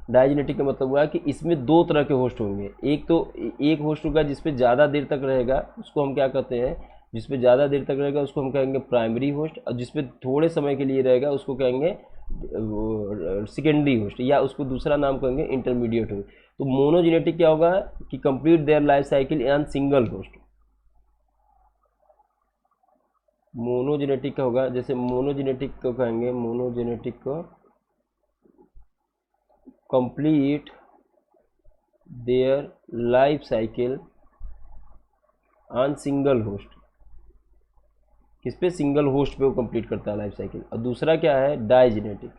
डायजेनेटिक का मतलब हुआ कि इसमें दो तरह के होस्ट होंगे। एक तो एक होस्ट होगा जिसपे ज़्यादा देर तक रहेगा, उसको हम क्या कहते हैं? जिसपे ज़्यादा देर तक रहेगा उसको हम कहेंगे प्राइमरी होस्ट, और जिसपे थोड़े समय के लिए रहेगा उसको कहेंगे सेकेंडरी होस्ट, या उसको दूसरा नाम कहेंगे इंटरमीडिएट होस्ट। तो मोनोजेनेटिक क्या होगा कि complete their life cycle on single host. Monogenetic का होगा, जैसे मोनोजेनेटिक को कहेंगे, मोनोजेनेटिक को complete their life cycle on single host। किस पे? सिंगल होस्ट पे वो कंप्लीट करता है लाइफ साइकिल। और दूसरा क्या है? डाइजेनेटिक।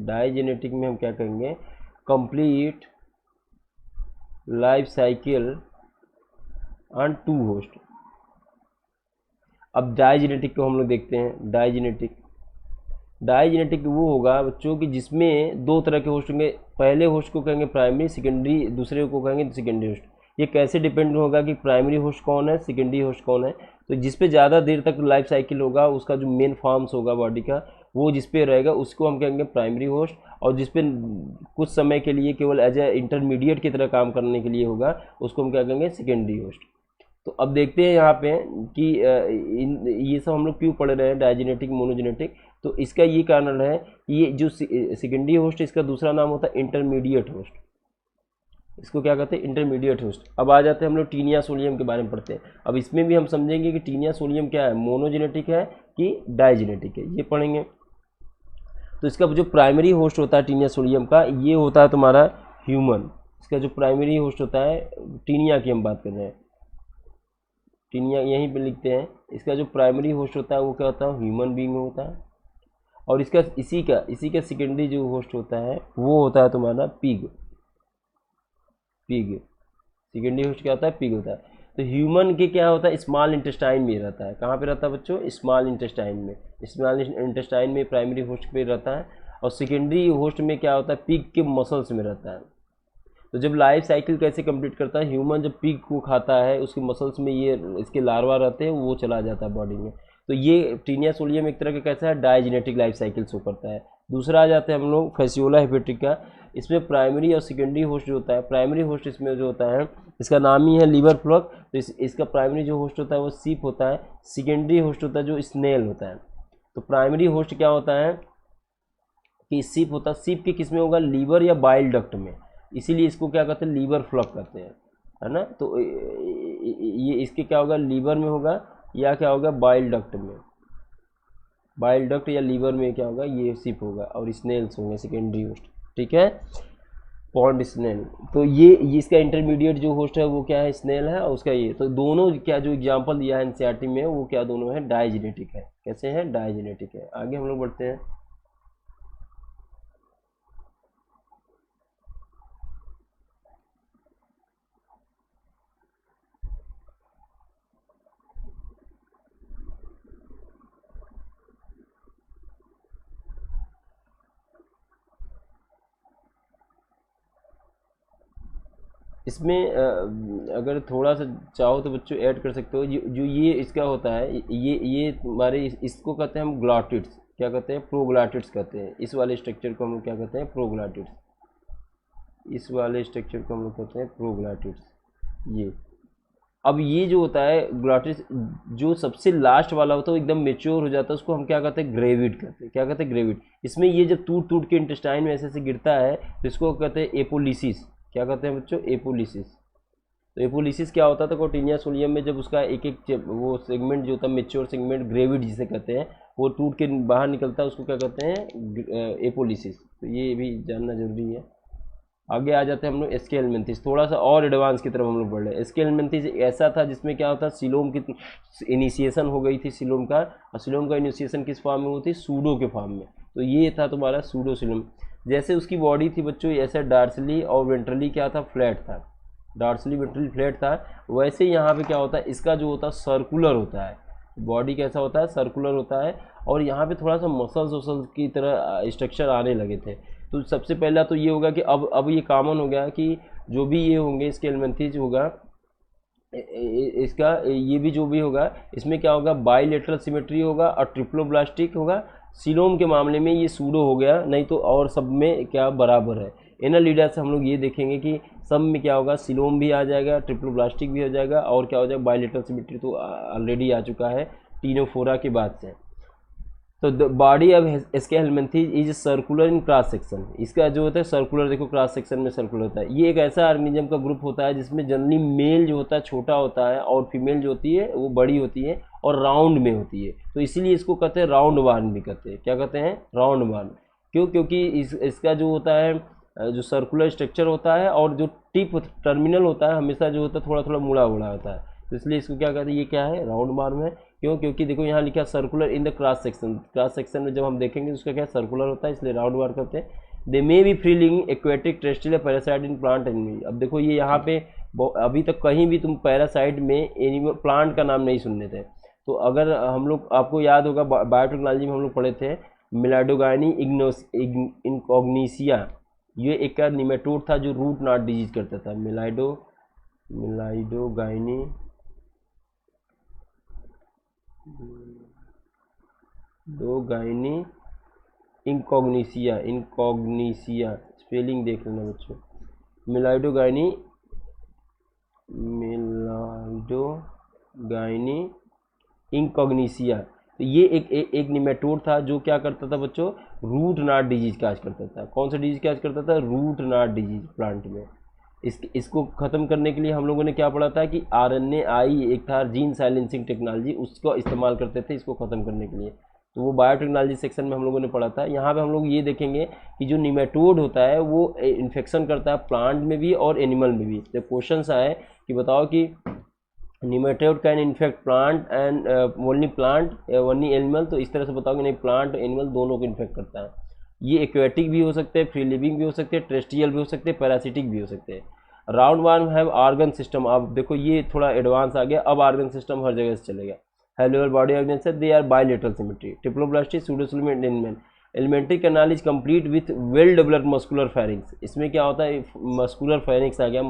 डाइजेनेटिक में हम क्या कहेंगे? Complete life cycle on two host. अब डाइजेनेटिक को हम लोग देखते हैं। डाइजेनेटिक वो होगा बच्चों की जिसमें दो तरह के होस्ट होंगे। पहले होस्ट को कहेंगे प्राइमरी, सेकेंडरी दूसरे को कहेंगे सेकेंडरी होस्ट। ये कैसे डिपेंड होगा कि प्राइमरी होस्ट कौन है, सेकेंडरी होस्ट कौन है? तो जिस पे ज़्यादा देर तक लाइफ साइकिल होगा, उसका जो मेन फॉर्म्स होगा बॉडी का, वो जिस पे रहेगा उसको हम कहेंगे प्राइमरी होस्ट। और जिस पे कुछ समय के लिए केवल एज ए इंटरमीडिएट की तरह काम करने के लिए होगा, उसको हम क्या कहेंगे? Secondary host. तो अब देखते हैं यहाँ पे कि ये सब हम लोग क्यों पढ़ रहे हैं, डायजेनेटिक मोनोजेनेटिक। तो इसका ये कारण है, ये जो सेकेंडरी होस्ट इसका दूसरा नाम होता है इंटरमीडिएट होस्ट। इसको क्या कहते हैं? Intermediate host. अब आ जाते हैं हम लोग टीनिया सोलियम के बारे में पढ़ते हैं। अब इसमें भी हम समझेंगे कि टीनिया सोलियम क्या है, मोनोजेनेटिक है कि डाइजेनेटिक है, ये पढ़ेंगे। तो इसका जो प्राइमरी होस्ट होता है टीनिया सोलियम का, ये होता है तुम्हारा ह्यूमन। इसका जो प्राइमरी होस्ट होता है, टीनिया की हम बात कर रहे हैं, टीनिया यहीं पे लिखते हैं। इसका जो प्राइमरी होस्ट होता है वो क्या होता है? ह्यूमन बीइंग होता है। और इसका इसी का सेकेंडरी जो होस्ट होता है वो होता है तुम्हारा पिग। सेकेंडरी होस्ट क्या होता है? पिग होता है। तो ह्यूमन के क्या होता है? स्मॉल इंटेस्टाइन में रहता है। कहाँ पे रहता है बच्चों? स्मॉल इंटेस्टाइन में। स्मॉल इंटेस्टाइन में प्राइमरी होस्ट पे रहता है, और सेकेंडरी होस्ट में क्या होता है? पिग के मसल्स में रहता है। तो जब लाइफ साइकिल कैसे कंप्लीट करता है? ह्यूमन जब पिग को खाता है, उसके मसल्स में ये इसके लार्वा रहते हैं, वो चला जाता है बॉडी में। तो ये टीनिया सोलियम एक तरह का कैसा है? डायजेनेटिक लाइफ साइकिल शो करता है। दूसरा आ जाते हैं हम लोग फैसियोला हेपेटिका। इसमें प्राइमरी और सेकेंडरी होस्ट जो होता है, प्राइमरी होस्ट इसमें जो होता है, इसका नाम ही है लिवर फ्लॉक। तो इसका प्राइमरी जो होस्ट होता है वो सीप होता है, सेकेंडरी होस्ट होता है जो स्नेल होता है। तो प्राइमरी होस्ट क्या होता है कि सीप होता है। सीप के किस में होगा? लीवर या बाइल डक्ट में, इसीलिए इसको क्या कहते हैं? लीवर फ्लॉक कहते हैं, है ना। तो ये इसके क्या होगा? लीवर में होगा या क्या होगा? बाइल डक्ट में। बाइल डक्ट या लीवर में क्या होगा? ये सिप होगा, और स्नेल्स होंगे सेकेंडरी होस्ट, ठीक है, पॉन्ड स्नेल। तो ये इसका इंटरमीडिएट जो होस्ट है वो क्या है? स्नेल है। और उसका ये, तो दोनों क्या जो एग्जांपल दिया है एनसीईआरटी में, वो क्या दोनों है? डायजेनेटिक है। कैसे है? डायजेनेटिक है। आगे हम लोग बढ़ते हैं। इसमें अगर थोड़ा सा चाहो तो बच्चों ऐड कर सकते हो। जो ये इसका होता है, ये तुम्हारे इसको कहते हैं हम ग्लॉटिड्स। क्या कहते हैं? प्रोग्लॉटिड्स कहते हैं। इस वाले स्ट्रक्चर को हम लोग क्या कहते हैं? प्रोग्लॉटिड्स। इस वाले स्ट्रक्चर को हम लोग कहते हैं प्रोग्लॉटिड्स। ये अब ये जो होता है ग्लॉटिड्स, जो सबसे लास्ट वाला होता है वो एकदम मेच्योर हो जाता है, उसको हम क्या कहते हैं? ग्रेविड कहते हैं। क्या कहते हैं? ग्रेविड। इसमें ये जब टूट टूट के इंटेस्टाइन में ऐसे ऐसे गिरता है, तो इसको कहते हैं एपोलिसिस। क्या कहते हैं बच्चों? एपोलिसिस। तो एपोलिसिस क्या होता था? कोटिनिया सोलियम में जब उसका एक एक वो सेगमेंट जो होता है, मेच्योर सेगमेंट, ग्रेविड जिसे कहते हैं, वो टूट के बाहर निकलता है, उसको क्या कहते हैं? एपोलिसिस। तो ये भी जानना जरूरी है। आगे आ जाते हैं हम लोग एस्केलमेंथिस। थोड़ा सा और एडवांस की तरफ हम लोग बढ़ रहे हैं। एस्केलमेंथिस ऐसा था जिसमें क्या होता है? सिलोम की इनिशिएशन हो गई थी सिलोम का, और सिलोम का इनिशिएशन किस फॉर्म में होती? सूडो के फॉर्म में। तो ये था तुम्हारा सूडो सिलोम। जैसे उसकी बॉडी थी बच्चों, ऐसा डार्सली और वेंट्रली क्या था? फ्लैट था। डार्सली वेंट्रली फ्लैट था। वैसे यहाँ पे क्या होता है? इसका जो होता है सर्कुलर होता है। बॉडी कैसा होता है? सर्कुलर होता है। और यहाँ पे थोड़ा सा मसल्स वसल्स की तरह स्ट्रक्चर आने लगे थे। तो सबसे पहला तो ये होगा कि अब ये कॉमन हो गया कि जो भी ये होंगे इसके एलिमेंथीज होगा, इसका ये भी जो भी होगा, इसमें क्या होगा? बाइलेटरल सिमेट्री होगा और ट्रिप्लोब्लास्टिक होगा। सिलोम के मामले में ये सूडो हो गया, नहीं तो और सब में क्या बराबर है। एनालिडा से हम लोग ये देखेंगे कि सब में क्या होगा? सिलोम भी आ जाएगा, ट्रिप्लोब्लास्टिक भी हो जाएगा, और क्या हो जाएगा? बाइलेटरल सिमेट्री तो ऑलरेडी आ चुका है टीनोफोरा के बाद से। तो the body of Aschelminthes is circular in cross section. इसका जो होता है सर्कुलर, देखो क्रॉस सेक्शन में सर्कुलर होता है। ये एक ऐसा ऑर्गेनिज्म का ग्रुप होता है जिसमें जनरली मेल जो होता है छोटा होता है, और फीमेल जो होती है वो बड़ी होती है और राउंड में होती है। तो इसीलिए इसको कहते हैं राउंड वार्न भी कहते हैं। क्या कहते हैं? Round worm. क्यों? क्योंकि इसका जो होता है जो सर्कुलर स्ट्रक्चर होता है, और जो टिप टर्मिनल होता है हमेशा जो होता है थोड़ा थोड़ा मुड़ा उड़ा होता है। तो इसलिए इसको क्या कहते हैं? ये क्या है? राउंड वार्न है। क्यों? क्योंकि देखो यहाँ लिखा circular in the cross section. Cross section में जब हम देखेंगे उसका क्या सर्कुलर होता है, इसलिए राउंड वार्न करते हैं। They may be free living aquatic terrestrial parasite in plant animal. अब देखो ये यहाँ पे अभी तक कहीं भी तुम पैरासाइट में एनिमल प्लांट का नाम नहीं सुनने थे। तो अगर हम लोग, आपको याद होगा बायोटेक्नोलॉजी में हम लोग पढ़े थे मिलाडोगाइनी इनकॉग्निसिया। ये एक का निमेटोड था जो रूट नॉट डिजीज करता था। मिलाइडोगाइनी इंकॉग्निसिया स्पेलिंग देख लेना बच्चों। मिलाइडोगाइनी इंकॉग्निसिया। तो ये एक निमेटोड था जो क्या करता था बच्चों, रूट नॉट डिजीज काज करता था। कौन सा डिजीज काज करता था, रूट नॉट डिजीज प्लांट में। इसको ख़त्म करने के लिए हम लोगों ने क्या पढ़ा था कि RNAi एक था, जीन साइलेंसिंग टेक्नोलॉजी, उसको इस्तेमाल करते थे इसको ख़त्म करने के लिए। तो वो बायोटेक्नोलॉजी सेक्शन में हम लोगों ने पढ़ा था। यहाँ पे हम लोग ये देखेंगे कि जो निमेटोड होता है वो इन्फेक्शन करता है प्लांट में भी और एनिमल में भी। जब क्वेश्चन आए कि बताओ कि nematode can infect plant and only plant only animal, तो इस तरह से बताओ कि नहीं, प्लांट एनिमल दोनों को इन्फेक्ट करता है। ये एक्वेटिक भी हो सकते हैं, फ्री लिविंग भी हो सकते हैं, टेरेस्ट्रियल भी हो सकते हैं, पैरासिटिक भी हो सकते हैं। Round one have organ system. अब देखो ये थोड़ा एडवांस आ गया, अब ऑर्गन सिस्टम हर जगह से चलेगा। Hollow body organ they are bilateral symmetry, triploblastic, pseudocoelom and alimentary canal is complete with well developed muscular pharynx. इसमें क्या होता है, मस्कुलर फेरिंग्स आ गया,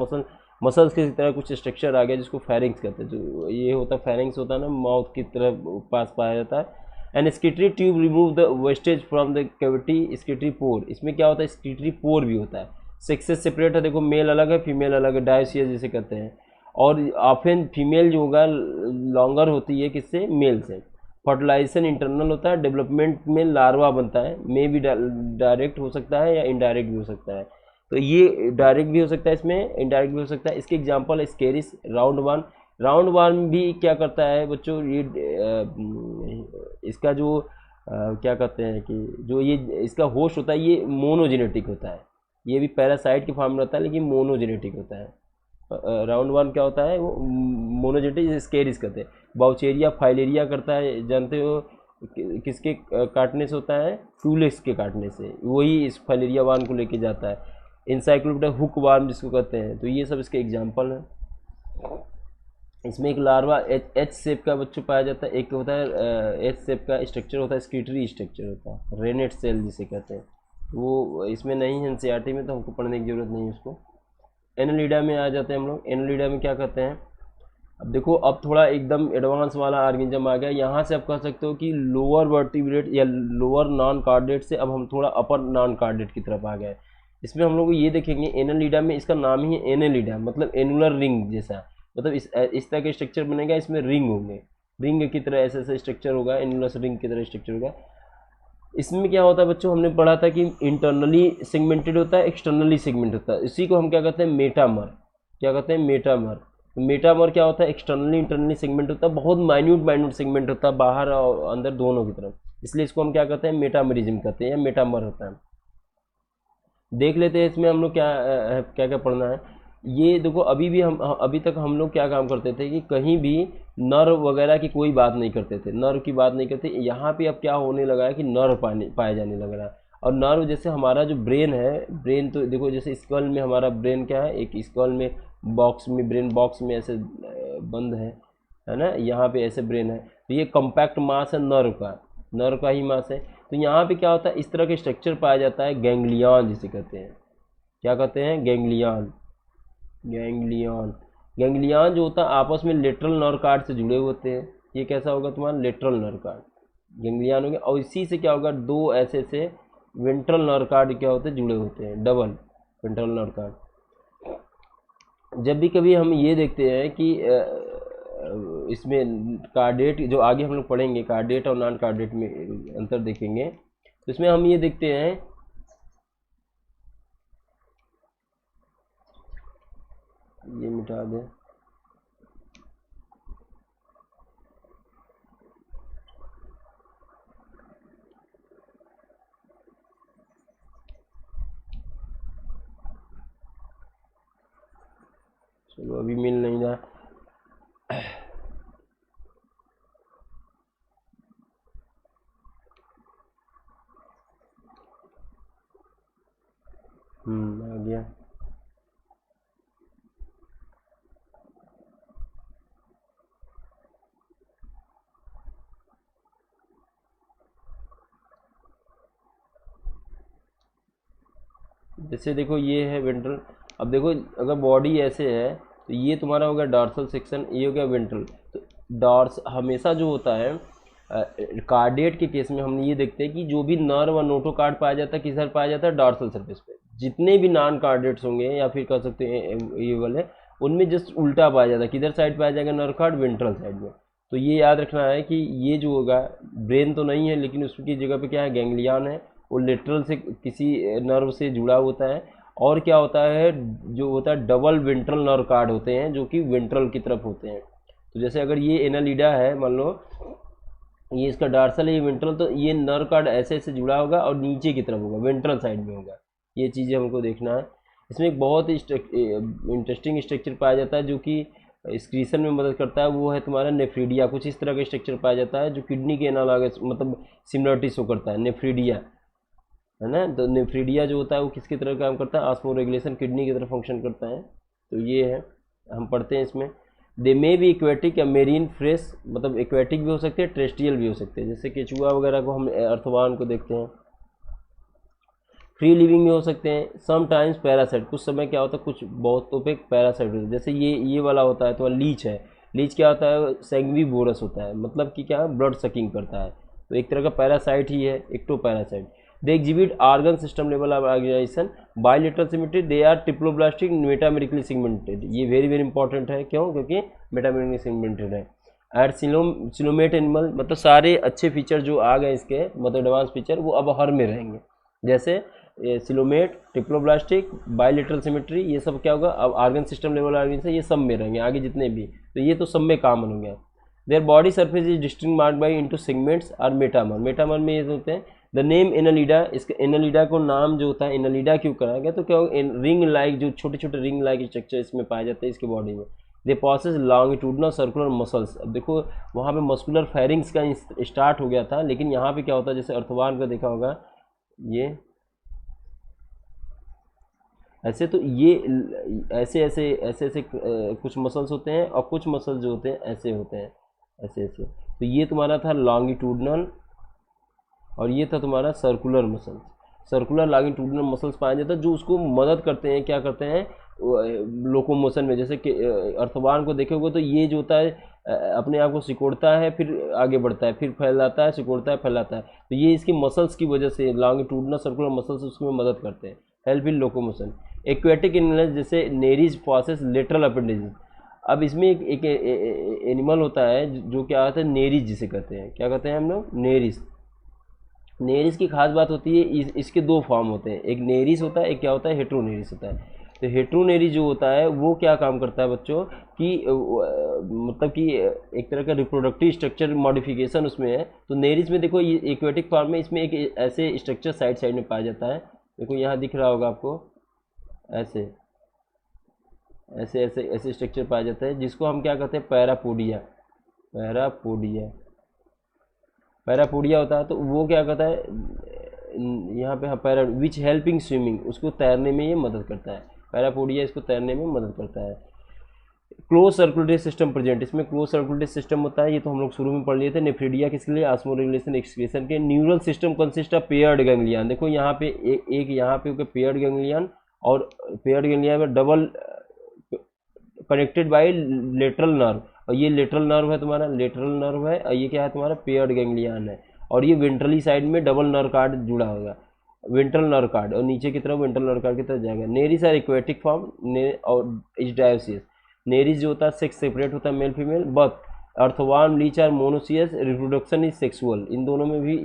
मसल्स की तरह कुछ स्ट्रक्चर आ गया जिसको फेरिंग्स कहते हैं। जो ये होता है फेरिंग्स होता है ना, माउथ की तरह पास पाया जाता है। And excretory tube remove the wastage from the cavity, excretory pore. इसमें क्या होता है, स्किटरी पोर भी होता है। सेक्सेस सेपरेट है, देखो मेल अलग है फीमेल अलग है, डायोसिस जिसे कहते हैं। और ऑफन फीमेल जो होगा लॉन्गर होती है किससे, मेल से। फर्टिलाइजेशन इंटरनल होता है, डेवलपमेंट में लार्वा बनता है, मे भी डायरेक्ट हो सकता है या इनडायरेक्ट भी हो सकता है। तो ये डायरेक्ट भी हो सकता है, इसमें इनडायरेक्ट भी हो सकता है। इसके एग्जांपल है स्केरिस, राउंड वन भी क्या करता है बच्चों, ये इसका जो क्या कहते हैं कि जो ये इसका होस्ट होता है ये मोनोजेनेटिक होता है। ये भी पैरासाइट के फॉर्म में रहता है लेकिन मोनोजेनेटिक होता है। राउंड वन क्या होता है, वो मोनोजेनेटिक स्केरिस कहते हैं। बाउचेरिया फाइलेरिया करता है, जानते हो किसके काटने से होता है, फ्यूलेक्स के काटने से, वही इस फाइलेरिया वार्म को लेके जाता है। इंसाइक्लोपीडिया हुक वार्म जिसको कहते हैं। तो ये सब इसके एग्जाम्पल हैं। इसमें एक लार्वा एच शेप का बच्चों पाया जाता है, एक होता है एच शेप का स्ट्रक्चर होता है, स्किटरी स्ट्रक्चर होता है, रेनेट सेल जिसे कहते हैं। वो इसमें नहीं है एनसीईआरटी में, तो हमको पढ़ने की जरूरत नहीं है उसको। एनालिडा में आ जाते हैं हम लोग। एनालिडा में क्या कहते हैं, अब देखो अब थोड़ा एकदम एडवांस वाला ऑर्गेनिज्म आ गया। यहाँ से आप कह सकते हो कि लोअर वर्टिब्रेट या लोअर नॉन कार्डेट से अब हम थोड़ा अपर नॉन कार्डेट की तरफ आ गए। इसमें हम लोग ये देखेंगे एनालिडा में, इसका नाम ही है एनालिडा, मतलब एनुलर रिंग जैसा, मतलब इस तरह का स्ट्रक्चर बनेगा, इसमें रिंग होंगे, रिंग की तरह ऐसा ऐसा स्ट्रक्चर होगा, एनुलस रिंग की तरह स्ट्रक्चर होगा। इसमें क्या होता है बच्चों, हमने पढ़ा था कि इंटरनली सेगमेंटेड होता है, एक्सटर्नली सेगमेंट होता है। इसी को हम क्या कहते हैं, मेटामर। क्या कहते हैं, मेटामर। मेटामर क्या होता है, एक्सटर्नली इंटरनली सेगमेंट होता है, बहुत माइन्यूट सेगमेंट होता है, बाहर और अंदर दोनों की तरफ, इसलिए इसको हम क्या कहते हैं, मेटामरिज्म कहते हैं या मेटामर होता है। देख लेते हैं इसमें हम लोग क्या क्या क्या पढ़ना है। ये देखो अभी तक हम लोग क्या काम करते थे कि कहीं भी नर्व वगैरह की कोई बात नहीं करते थे, नर्व की बात नहीं करते। यहाँ पे अब क्या होने लगा है कि नर्व पाए जाने लग रहा है। और नर्व जैसे हमारा जो ब्रेन है, ब्रेन तो देखो जैसे स्कल में हमारा ब्रेन क्या है, एक स्कल में बॉक्स में, ब्रेन बॉक्स में ऐसे बंद है ना, यहाँ पे ऐसे ब्रेन है। तो ये कॉम्पैक्ट मास है नर्व का ही मास है। तो यहाँ पे क्या होता है, इस तरह के स्ट्रक्चर पाया जाता है, गैंग्लियन जिसे कहते हैं। क्या कहते हैं, गैंग्लियन। गैंग्लियन जो होता है आपस में लेटरल नर्व कार्ड से जुड़े होते हैं। ये कैसा होगा तुम्हारा, लेटरल नर्व कार्ड, गैंग्लियन हो गया। और इसी से क्या होगा, दो ऐसे से वेंट्रल नर्व कार्ड क्या होते हैं, जुड़े होते हैं, डबल वेंट्रल नर्व कार्ड। जब भी कभी हम ये देखते हैं कि इसमें कार्डेट, जो आगे हम लोग पढ़ेंगे कार्डेट और नॉन कार्डेट में अंतर देखेंगे, तो इसमें हम ये देखते हैं, ये मिटा दें, चलो अभी मिल नहीं रहा। आ गया। जैसे देखो ये है वेंट्रल। अब देखो अगर बॉडी ऐसे है तो ये तुम्हारा हो गया डॉर्सल सेक्शन, ये हो गया वेंट्रल। तो डॉर्स हमेशा जो होता है कार्डिएट के केस में हम ये देखते हैं कि जो भी नर्व और नोटोकार्ड पाया जाता है किधर पाया जाता है, डॉर्सल सरफेस पे। जितने भी नॉन कार्डिएट्स होंगे या फिर कह सकते हैं ये वाले, उनमें जस्ट उल्टा पाया जाता है, किधर साइड पाया जाएगा नर्व कार्ड, वेंट्रल साइड में। तो ये याद रखना है कि ये जो होगा ब्रेन तो नहीं है, लेकिन उसकी जगह पे क्या है, गैंग्लियन है, वो लेटरल से किसी नर्व से जुड़ा होता है। और क्या होता है, जो होता है डबल वेंट्रल नर्व कार्ड होते हैं जो कि वेंट्रल की तरफ होते हैं। तो जैसे अगर ये एनालिडा है, मान लो ये इसका डार्सल है, ये वेंट्रल, तो ये नर्व कार्ड ऐसे ऐसे जुड़ा होगा और नीचे की तरफ होगा, वेंट्रल साइड में होगा। ये चीज़ें हमको देखना है। इसमें एक बहुत ही इंटरेस्टिंग स्ट्रक्चर पाया जाता है जो कि एक्सक्रीशन में मदद करता है, वो है तुम्हारा नेफ्रीडिया। कुछ इस तरह का स्ट्रक्चर पाया जाता है जो किडनी के एनालॉगस मतलब सिमिलरिटी शो करता है, नेफ्रीडिया, है ना। तो नेफ्रीडिया जो होता है वो किसकी तरह काम करता है, ऑस्मो रेगुलेशन, किडनी की तरह फंक्शन करता है। तो ये है, हम पढ़ते हैं इसमें। दे मे भी एक्वेटिक या मेरीन फ्रेश, मतलब एक्वेटिक भी हो सकते हैं, टेरेस्ट्रियल भी हो सकते हैं, जैसे केचुआ वगैरह को हम अर्थवान को देखते हैं। फ्री लिविंग भी हो सकते हैं, सम टाइम्स पैरासाइट, कुछ समय क्या होता है, कुछ बहुतों पे पैरासाइट होता है, जैसे ये वाला होता है तो लीच है। लीच क्या होता है, सैंग्विवोरस होता है, मतलब कि क्या, ब्लड सकिंग करता है, तो एक तरह का पैरासाइट ही है, ecto parasite. They exhibit organ system level of organisation, bilateral symmetry, they are triploblastic, metamerically segmented. ये वेरी वेरी इंपॉर्टेंट है, क्यों, क्योंकि मेटामेरिकली सेगमेंटेड है। एट सिलोमेट एनिमल, मतलब सारे अच्छे फीचर जो आ गए इसके, मतलब एडवांस फीचर, वो अब हर में रहेंगे, जैसे सिलोमेट, ट्रिप्लोब्लास्टिक, बायलेटरल सिमेट्री, ये सब क्या होगा, अब ऑर्गन सिस्टम लेवल ऑर्गन ये सब में रहेंगे आगे जितने भी, तो ये तो सब में कॉमन हो गया। Their body surface is distinct marked by into segments और मेटामर। मेटामर में ये होते हैं। द नेम एनालिडा, इसके एनालिडा को नाम जो होता है एनालिडा क्यों कराया गया, तो क्या होगा, रिंग लाइक, जो छोटे छोटे रिंग लाइक स्ट्रक्चर इसमें पाए जाते हैं इसके बॉडी में। दे पॉसेस लॉन्गिट्यूडनल सर्कुलर मसल्स। अब देखो वहाँ पे मस्कुलर फेरिंग्स का स्टार्ट हो गया था, लेकिन यहाँ पे क्या होता है, जैसे अर्थवान का देखा होगा, ये ऐसे, तो ये ऐसे ऐसे ऐसे ऐसे कुछ मसल्स होते हैं, और कुछ मसल्स जो होते हैं ऐसे होते हैं, ऐसे ऐसे। तो ये तुम्हारा था लॉन्गिट्यूडनल, और ये था तुम्हारा circular muscles. Circular longitudinal muscles पाए जाते हैं जो उसको मदद करते हैं, क्या करते हैं, लोकोमोशन में। जैसे कि अर्थवान को देखे हुए तो ये जो होता है अपने आप को सिकोड़ता है, फिर आगे बढ़ता है, फिर फैलाता है, सिकोड़ता है, फैलाता है, तो ये इसकी मसल्स की वजह से लॉन्गिट्यूडनल सर्कुलर मसल्स उसमें मदद करते हैं, help in locomotion. Aquatic animals जैसे नेरीज पॉसेस लेटरल अपेंडेजेस। अब इसमें एक एनिमल होता है जो क्या होता है, नेरीज जिसे कहते हैं, क्या कहते हैं हम लोग, नेरीज। नेरिस की खास बात होती है, इसके दो फॉर्म होते हैं, एक नेरिस होता है, एक क्या होता है, हेट्रोनेरिस होता है। तो हेट्रोनेरिस जो होता है वो क्या काम करता है बच्चों कि मतलब कि एक तरह का रिप्रोडक्टिव स्ट्रक्चर मॉडिफिकेशन उसमें है। तो नेरिस में देखो ये एक्वेटिक फॉर्म में, इसमें एक ऐसे स्ट्रक्चर साइड साइड में पाया जाता है, देखो यहाँ दिख रहा होगा आपको, ऐसे ऐसे ऐसे ऐसे स्ट्रक्चर पाया जाता है, जिसको हम क्या कहते हैं, पैरापोडिया। पैरापोडिया, पैरापोडिया होता है। तो वो क्या कहता है यहाँ पे, हाँ, पैरा विच हेल्पिंग स्विमिंग, उसको तैरने में ये मदद करता है। पैरापोडिया इसको तैरने में मदद करता है। क्लोज सर्कुलेटरी सिस्टम प्रेजेंट, इसमें क्लोज सर्कुलेटरी सिस्टम होता है, ये तो हम लोग शुरू में पढ़ लिए थे। नेफ्रीडिया किसके लिए, ऑस्मो रेगुलेशन एक्सक्रीशन के। Neural system consist of paired ganglion, देखो यहाँ पे एक यहाँ पे पेयर्ड गैंग्लियन, और पेयर्ड गैंग्लियन में double connected by lateral nerve, और ये लेटरल नर्व है तुम्हारा, लेटरल नर्व है, और ये क्या है तुम्हारा, पेयर्ड गैंग्लियन है। और ये वेंट्रली साइड में डबल नर्व कार्ड जुड़ा होगा, वेंट्रल नर्व कार्ड, और नीचे की तरफ वेंट्रल नर्व कार्ड की तरफ जाएगा। नेरिस आर एक्वेटिक फॉर्म और इज डायोसिस। नेरिस जो होता है सेक्स सेपरेट होता है, male female, but earthworm leech are monoecious, reproduction is sexual. इन दोनों में भी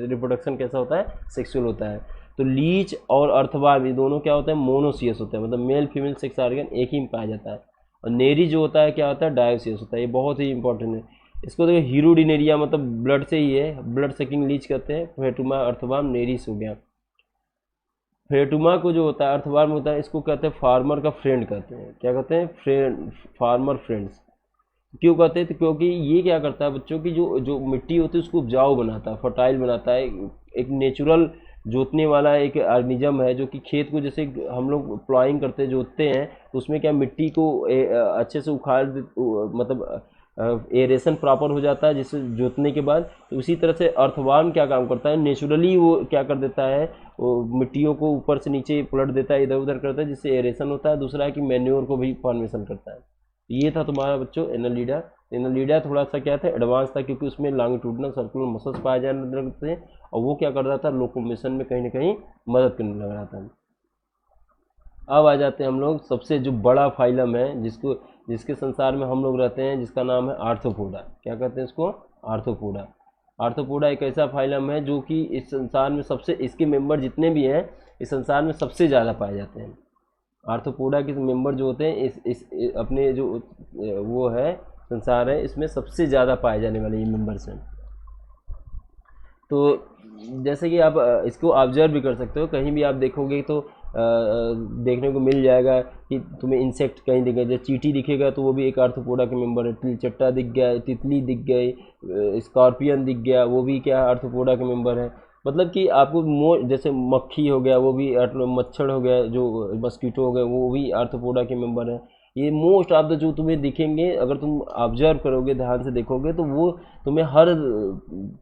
रिप्रोडक्शन कैसा होता है, सेक्सुअल होता है। तो लीच और अर्थवार्म ये दोनों क्या होता है, मोनोसियस होता है, मतलब मेल फीमेल सेक्स ऑर्गन एक ही में पाया जाता है। और नेरी जो होता है क्या होता है, डायोसियस होता है। ये बहुत ही इंपॉर्टेंट है। इसको देखो हीरोडिनेरिया, मतलब ब्लड से ही है, ब्लड सकिंग लीच कहते हैं। फेटुमा, अर्थवार्म, नेरिस हो गया। फेटुमा को जो होता है, अर्थवार्म होता है, इसको कहते हैं फार्मर का फ्रेंड कहते हैं। क्या कहते हैं, फ्रेंड, फार्मर फ्रेंड्स। क्यों कहते हैं, तो क्योंकि ये क्या करता है बच्चों की जो जो मिट्टी होती है उसको उपजाऊ बनाता है, फर्टाइल बनाता है। एक नेचुरल जोतने वाला एक ऑर्गेनिज्म है जो कि खेत को, जैसे हम लोग प्लॉइंग करते हैं, जोतते हैं, तो उसमें क्या मिट्टी को अच्छे से उखाड़ मतलब एरेशन प्रॉपर हो जाता है जिससे जोतने के बाद। तो उसी तरह से अर्थवार्म क्या काम करता है, नेचुरली वो क्या कर देता है, वो मिट्टियों को ऊपर से नीचे पलट देता है, इधर उधर करता है, जिससे एरेशन होता है। दूसरा है कि मैन्योर को भी फॉर्मेशन करता है। ये था तुम्हारा बच्चों एनालिडा। एनालिडा थोड़ा सा क्या था, एडवांस था, क्योंकि उसमें लॉन्गिट्यूडनल सर्कुलर मसल्स पाए जाने लगते हैं, और वो क्या कर रहा था, लोकोमोशन में कहीं ना कहीं मदद करने लग रहा था। अब आ जाते हैं हम लोग सबसे जो बड़ा फाइलम है जिसके संसार में हम लोग रहते हैं, जिसका नाम है आर्थ्रोपोडा। क्या कहते हैं इसको? आर्थ्रोपोडा। आर्थ्रोपोडा एक ऐसा फाइलम है जो कि इस संसार में सबसे, इसके मेंबर जितने भी हैं इस संसार में सबसे ज़्यादा पाए जाते हैं। आर्थ्रोपोडा के मेंबर जो होते हैं इस अपने जो वो है संसार है, इसमें सबसे ज़्यादा पाए जाने वाले ये मेंबर्स हैं। तो जैसे कि आप इसको ऑब्जर्व भी कर सकते हो, कहीं भी आप देखोगे तो देखने को मिल जाएगा कि तुम्हें इंसेक्ट कहीं दिखेगा, जैसे चींटी दिखेगा तो वो भी एक आर्थ्रोपोडा के मेंबर है। तिलचट्टा दिख गया, तितली दिख गई, स्कॉर्पियन दिख गया, वो भी क्या आर्थ्रोपोडा के मेंबर है। मतलब कि आपको जैसे मक्खी हो गया वो भी, मच्छर हो गया जो मस्कीटो हो गए वो भी आर्थ्रोपोडा के मेंबर है। ये मोस्ट ऑफ द जो तुम्हें दिखेंगे, अगर तुम ऑब्जर्व करोगे ध्यान से देखोगे तो वो तुम्हें हर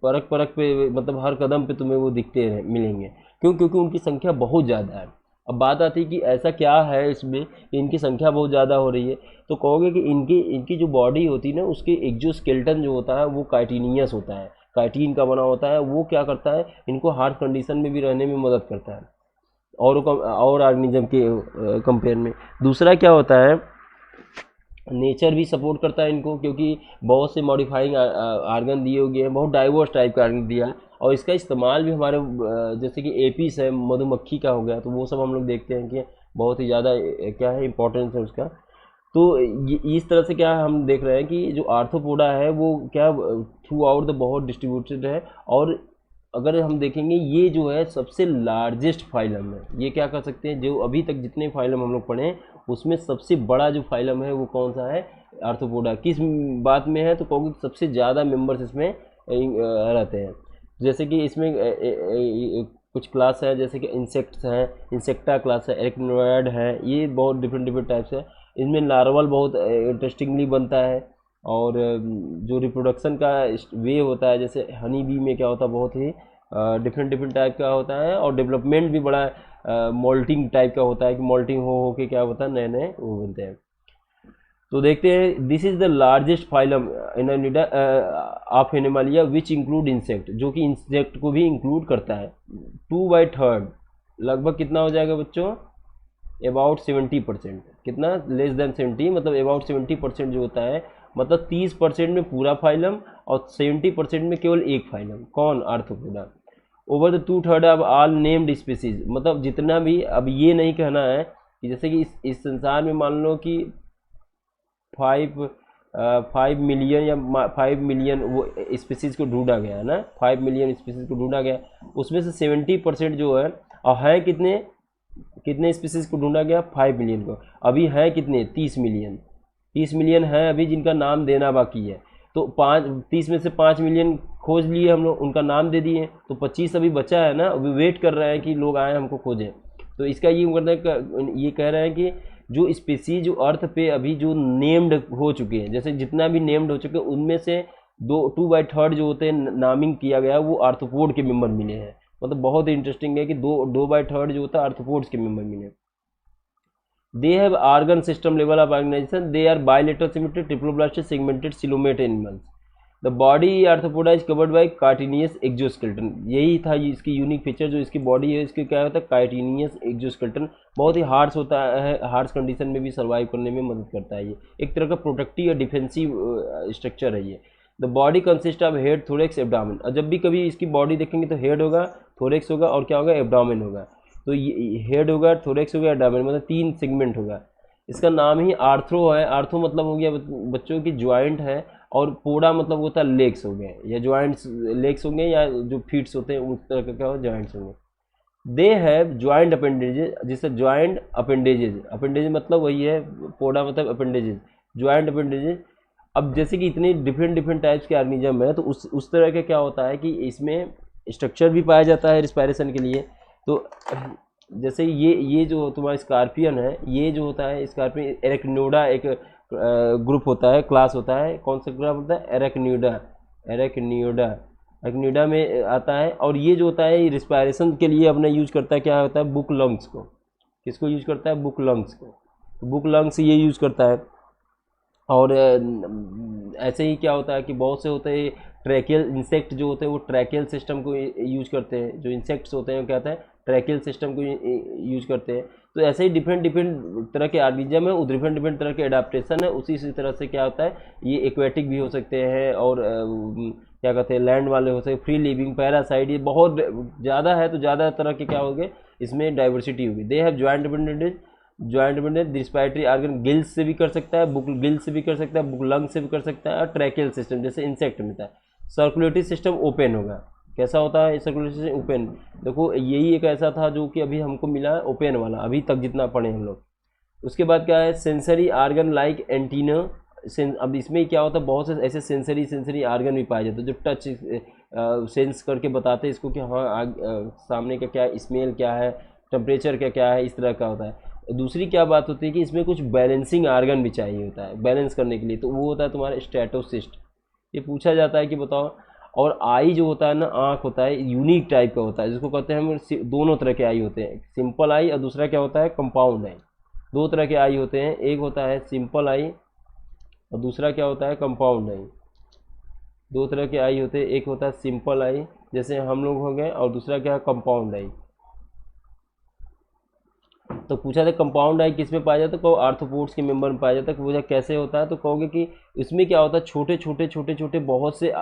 परख परख पे, मतलब हर कदम पे तुम्हें वो दिखते मिलेंगे। क्यों? क्योंकि उनकी संख्या बहुत ज़्यादा है। अब बात आती है कि ऐसा क्या है इसमें कि इनकी संख्या बहुत ज़्यादा हो रही है, तो कहोगे कि इनकी जो बॉडी होती है ना, उसके एक्जोस्केलेटन जो होता है वो काइटिनियस होता है, काइटिन का बना होता है। वो क्या करता है, इनको हार्श कंडीशन में भी रहने में मदद करता है और ऑर्गेनिज्म के कंपेयर में। दूसरा क्या होता है, नेचर भी सपोर्ट करता है इनको, क्योंकि बहुत से मॉडिफाइंग आर्गन दिए हुए हैं, बहुत डाइवर्स टाइप का आर्गन दिया है। और इसका इस्तेमाल भी हमारे जैसे कि एपीस है, मधुमक्खी का हो गया, तो वो सब हम लोग देखते हैं कि बहुत ही ज़्यादा क्या है इम्पोर्टेंस है उसका। तो इस तरह से क्या हम देख रहे हैं कि जो आर्थ्रोपोडा है वो क्या थ्रू आउट द बहुत डिस्ट्रीब्यूटेड है। और अगर हम देखेंगे ये जो है सबसे लार्जेस्ट फाइलम है, ये क्या कर सकते हैं, जो अभी तक जितने फाइलम हम लोग पढ़े हैं उसमें सबसे बड़ा जो फाइलम है वो कौन सा है? आर्थ्रोपोडा। किस बात में है? तो कहोगे सबसे ज़्यादा मेंबर्स इसमें रहते हैं। जैसे कि इसमें कुछ क्लास है, जैसे कि इंसेक्ट्स हैं, इंसेक्टा क्लास है, एरेक्नोइड है, ये बहुत डिफरेंट डिफरेंट टाइप्स है। इनमें लार्वल बहुत इंटरेस्टिंगली बनता है। और जो रिप्रोडक्शन का वे होता है, जैसे हनी बी में क्या होता है, बहुत ही डिफरेंट डिफरेंट टाइप का होता है। और डेवलपमेंट भी बड़ा मोल्टिंग टाइप का होता है कि मोल्टिंग हो के क्या होता है, नए नए वो बनते हैं। तो देखते हैं, this is the largest phylum Annelida of Animalia which include insect, जो कि इंसेक्ट को भी इंक्लूड करता है। 2/3 लगभग कितना हो जाएगा बच्चों? अबाउट 70%। कितना? लेस देन 70, मतलब अबाउट 70% जो होता है, मतलब 30% में पूरा फाइलम और 70% में केवल एक फाइलम। कौन? Arthropoda. Over the 2/3 of all named species, मतलब जितना भी, अब ये नहीं कहना है कि जैसे कि इस संसार में मान लो कि 5 मिलियन या 5 मिलियन वो स्पीसीज को ढूंढा गया है ना, 5 मिलियन स्पीसीज को ढूंढा गया, उसमें से 70% जो है, और है कितने स्पीसीज को ढूंढा गया? 5 मिलियन को। अभी है कितने? 30 मिलियन है अभी जिनका नाम देना बाकी है। तो 30 में से 5 मिलियन खोज लिए हम लोग, उनका नाम दे दिए, तो 25 अभी बचा है ना, अभी वेट कर रहे हैं कि लोग आए हमको खोजें। तो इसका ये मतलब ये कह रहे हैं कि जो स्पीसीज जो अर्थ पे अभी जो नेम्ड हो चुके हैं, जैसे जितना भी नेम्ड हो चुके हैं उनमें से 2/3 जो होते हैं नामिंग किया गया है, वो आर्थ्रोपोड के मेंबर मिले हैं। मतलब बहुत ही इंटरेस्टिंग है कि 2/3 जो होता है आर्थ्रोपोड्स के मेंबर मिले। They have organ system level of organization. They are bilateral symmetric, triploblastic, segmented, coelomate animals. The body arthropoda is covered by cartilaginous exoskeleton. यही था इसकी यूनिक फीचर, जो इसकी बॉडी है इसकी क्या होता है? कार्टिनियस एक्जोस्केलेटन। बहुत ही हार्श होता है, हार्श कंडीशन में भी सर्वाइव करने में मदद करता है। ये एक तरह का प्रोटेक्टिव या डिफेंसिव स्ट्रक्चर है ये। The body consist of head, thorax, abdomen. और जब भी कभी इसकी बॉडी देखेंगे तो हेड होगा, थोरेक्स होगा और क्या होगा? एब्डामेन होगा। तो ये हेड होगा, थोरेक्स होगा, एब्डामेन, मतलब 3 सेगमेंट होगा। इसका नाम ही आर्थ्रो है। आर्थ्रो मतलब हो गया बच्चों की ज्वाइंट है, और पोडा मतलब होता है लेग्स हो गए, या ज्वाइंट्स लेग्स होंगे, या जो फीट्स होते हैं उस तरह का क्या हो, ज्वाइंट्स होंगे। दे हैव ज्वाइंट अपेंडेजेज, जिससे ज्वाइंट अपेंडेजेज मतलब वही है, पोडा मतलब अपेंडेजेज, ज्वाइंट अपेंडेजेज। अब जैसे कि इतने डिफरेंट डिफरेंट टाइप्स के ऑर्गेनिज्म है, तो उस तरह का क्या होता है कि इसमें स्ट्रक्चर भी पाया जाता है रिस्पायरेशन के लिए। तो जैसे ये जो तुम्हारा स्कॉर्पियन है, ये जो होता है स्कॉर्पियन, एरेक्निडा एक ग्रुप होता है, क्लास होता है। कौन सा ग्रुप होता है? एरेक्निडा में आता है। और ये जो होता है रिस्पायरेशन के लिए अपना यूज करता है, क्या होता है? बुक लंग्स को। किसको यूज करता है? बुक लंग्स को। तो बुक लंग्स ये यूज करता है। और ऐसे ही क्या होता है कि बहुत से होते हैं ट्रैकियल इंसेक्ट जो होते हैं, वो ट्रैकियल सिस्टम को यूज करते हैं। जो इंसेक्ट्स होते हैं वो क्या होता है? ट्रैकियल सिस्टम को यूज करते हैं। तो ऐसे ही डिफरेंट डिफरेंट तरह के ऑर्गेनिज्म है, डिफरेंट डिफरेंट तरह के एडाप्टेशन है। उसी तरह से क्या होता है, ये एक्वेटिक भी हो सकते हैं और क्या कहते हैं लैंड वाले हो सकते हैं, फ्री लिविंग, पैरासाइट, ये बहुत ज़्यादा है। तो ज़्यादा तरह के क्या होंगे, इसमें डाइवर्सिटी होगी। They have joint dependent respiratory organ, gills से भी कर सकता है, बुक गिल्स से भी कर सकता है, बुक लंग से भी कर सकता है, और ट्रैकियल सिस्टम जैसे इंसेक्ट में था। सर्कुलेटरी सिस्टम ओपन होगा। कैसा होता है सर्कुलेटरी सिस्टम ओपन? देखो यही एक ऐसा था जो कि अभी हमको मिला है ओपन वाला, अभी तक जितना पढ़े हम लोग। उसके बाद क्या है, सेंसरी आर्गन लाइक एंटीना। अब इसमें क्या होता है, बहुत से ऐसे सेंसरी आर्गन भी पाए जाते हैं जो टच सेंस करके बताते हैं इसको कि हाँ सामने का क्या स्मेल क्या है, टेम्परेचर क्या है, इस तरह का होता है। दूसरी क्या बात होती है कि इसमें कुछ बैलेंसिंग आर्गन भी चाहिए होता है बैलेंस करने के लिए, तो वो होता है तुम्हारा स्टेटोसिस्ट। ये पूछा जाता है कि बताओ। और आई जो होता है ना, आँख होता है यूनिक टाइप का होता है, जिसको कहते हैं हम दोनों तरह के आई होते हैं, सिंपल आई और दूसरा क्या होता है कंपाउंड आई। दो तरह के आई होते हैं, एक होता है सिंपल आई और दूसरा क्या होता है कंपाउंड आई। दो तरह के आई होते हैं, एक होता है सिंपल आई जैसे हम लोग हो गए, और दूसरा क्या है कंपाउंड आई। तो पूछा था कंपाउंड आई किस में पाया जाता है, तो आर्थ्रोपोड्स के मेंबर में पाया जाता है। पूछा कैसे होता है, तो कहोगे कि इसमें क्या होता है, छोटे छोटे बहुत से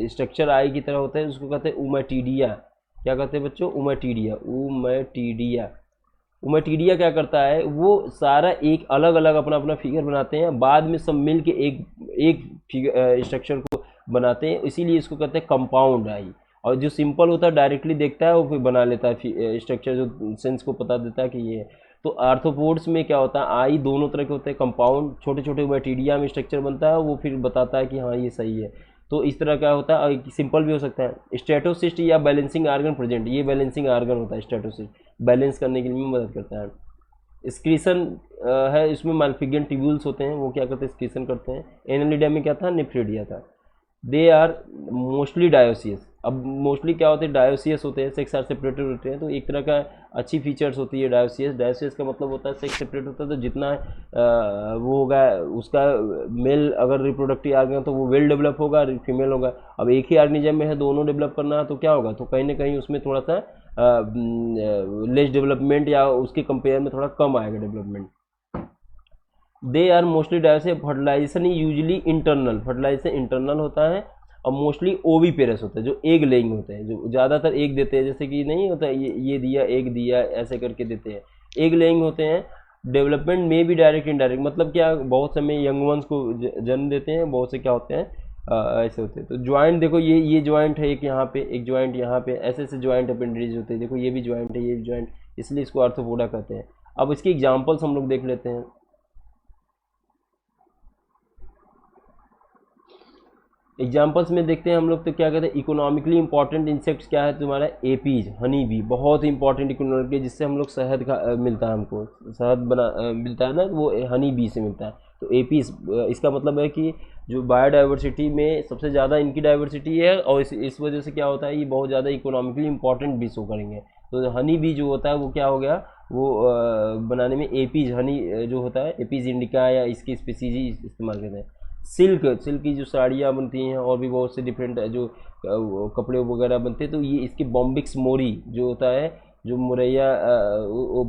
स्ट्रक्चर आई की तरह होते हैं, उसको कहते हैं उमेटिडिया। क्या कहते हैं बच्चों, उमेटिडिया। उमेटिडिया क्या करता है, वो सारा एक अलग अलग अपना अपना फिगर बनाते हैं, बाद में सब मिल के एक फिगर स्ट्रक्चर को बनाते हैं, इसीलिए इसको कहते हैं कंपाउंड आई। और जो सिंपल होता है डायरेक्टली देखता है, वो फिर बना लेता है स्ट्रक्चर, जो सेंस को पता देता है कि ये है। तो आर्थ्रोपोड्स में क्या होता है, आई दोनों तरह के होते हैं, कंपाउंड छोटे छोटे बैक्टीरिया में स्ट्रक्चर बनता है, वो फिर बताता है कि हाँ ये सही है। तो इस तरह का होता है, सिंपल भी हो सकता है। स्टेटोसिस्ट या बैलेंसिंग आर्गन प्रेजेंट, ये बैलेंसिंग आर्गन होता है स्टेटोसिस्ट, बैलेंस करने के लिए मदद करता है। स्क्रीशन है, इसमें माल्फिगियन ट्यूब्यूल्स होते हैं, वो क्या करते हैं स्क्रीशन करते हैं। एनालिडिया में क्या था, नेफ्रिडिया था। They are mostly dioecious. अब मोस्टली क्या होते हैं, डायोसियस होते हैं, सेक्स आर सेपरेटेड होते हैं। तो एक तरह का अच्छी फीचर्स होती है डायोसियस का मतलब होता है सेक्स सेपरेट होता है, तो जितना वो होगा उसका मेल अगर रिप्रोडक्टिव आर्गन तो वो वेल डेवलप होगा, फीमेल होगा। अब एक ही ऑर्गेनिज्म में है, दोनों डेवलप करना है, तो क्या होगा, तो कहीं ना कहीं उसमें थोड़ा सा लेस डेवलपमेंट या उसके कंपेयर में थोड़ा कम आएगा development. They are mostly dioecious. Fertilisation usually internal, fertilisation internal होता है, और मोस्टली ओवीपेरस होता है, जो एग लेइंग होते हैं, जो ज़्यादातर एग देते हैं, जैसे कि नहीं होता है ये दिया एग दिया ऐसे करके देते हैं, एग लेइंग होते हैं। डेवलपमेंट में भी डायरेक्ट इनडायरेक्ट, मतलब क्या, बहुत समय यंग वंस को जन्म देते हैं, बहुत से क्या होते हैं ऐसे होते हैं। तो ज्वाइंट देखो, ये ज्वाइंट है एक यहाँ पे, एक ज्वाइंट यहाँ पे, ऐसे ऐसे ज्वाइंट अपेंडेज होते हैं। देखो ये भी ज्वाइंट है, ये भी ज्वाइंट, इसलिए इसको आर्थ्रोपोडा कहते हैं। अब इसकी एग्जाम्पल्स हम लोग देख लेते हैं। एग्जाम्पल्स में देखते हैं हम लोग, तो क्या कहते हैं इकोनॉमिकली इंपॉर्टेंट इंसेक्ट्स क्या है तुम्हारा, एपीज, हनी बी, बहुत ही इंपॉर्टेंट इकोनॉमिकली, जिससे हम लोग शहद का मिलता है, हमको शहद मिलता है ना, वो हनी बी से मिलता है। तो एपीज इसका मतलब है कि जो बायोडाइवर्सिटी में सबसे ज़्यादा इनकी डाइवर्सिटी है, और इस वजह से क्या होता है, ये बहुत ज़्यादा इकोनॉमिकली इंपॉर्टेंट भी शो करेंगे। तो हनी बी जो होता है वो क्या हो गया, वो बनाने में एपीज हनी जो होता है, एपीज इंडिका या इसकी स्पीसीज इस्तेमाल करते हैं। सिल्क की जो साड़ियाँ बनती हैं, और भी बहुत से डिफरेंट जो कपड़े वगैरह बनते हैं, तो ये इसके बॉम्बिक्स मोरी जो होता है, जो मुरैया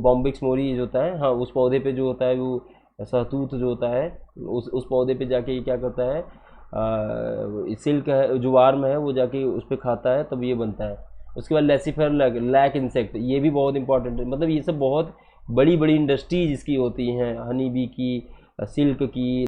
बॉम्बिक्स मोरी जो होता है, हाँ उस पौधे पे जो होता है, वो सहतूत जो होता है, उस पौधे पे जाके ये क्या करता है, सिल्क है जो वार्म है, वो जाके उस पर खाता है, तब ये बनता है। उसके बाद लेसिफर लैक इंसेक्ट, ये भी बहुत इंपॉर्टेंट है। मतलब ये सब बहुत बड़ी बड़ी इंडस्ट्रीज इसकी होती हैं, हनी बी की, सिल्क की,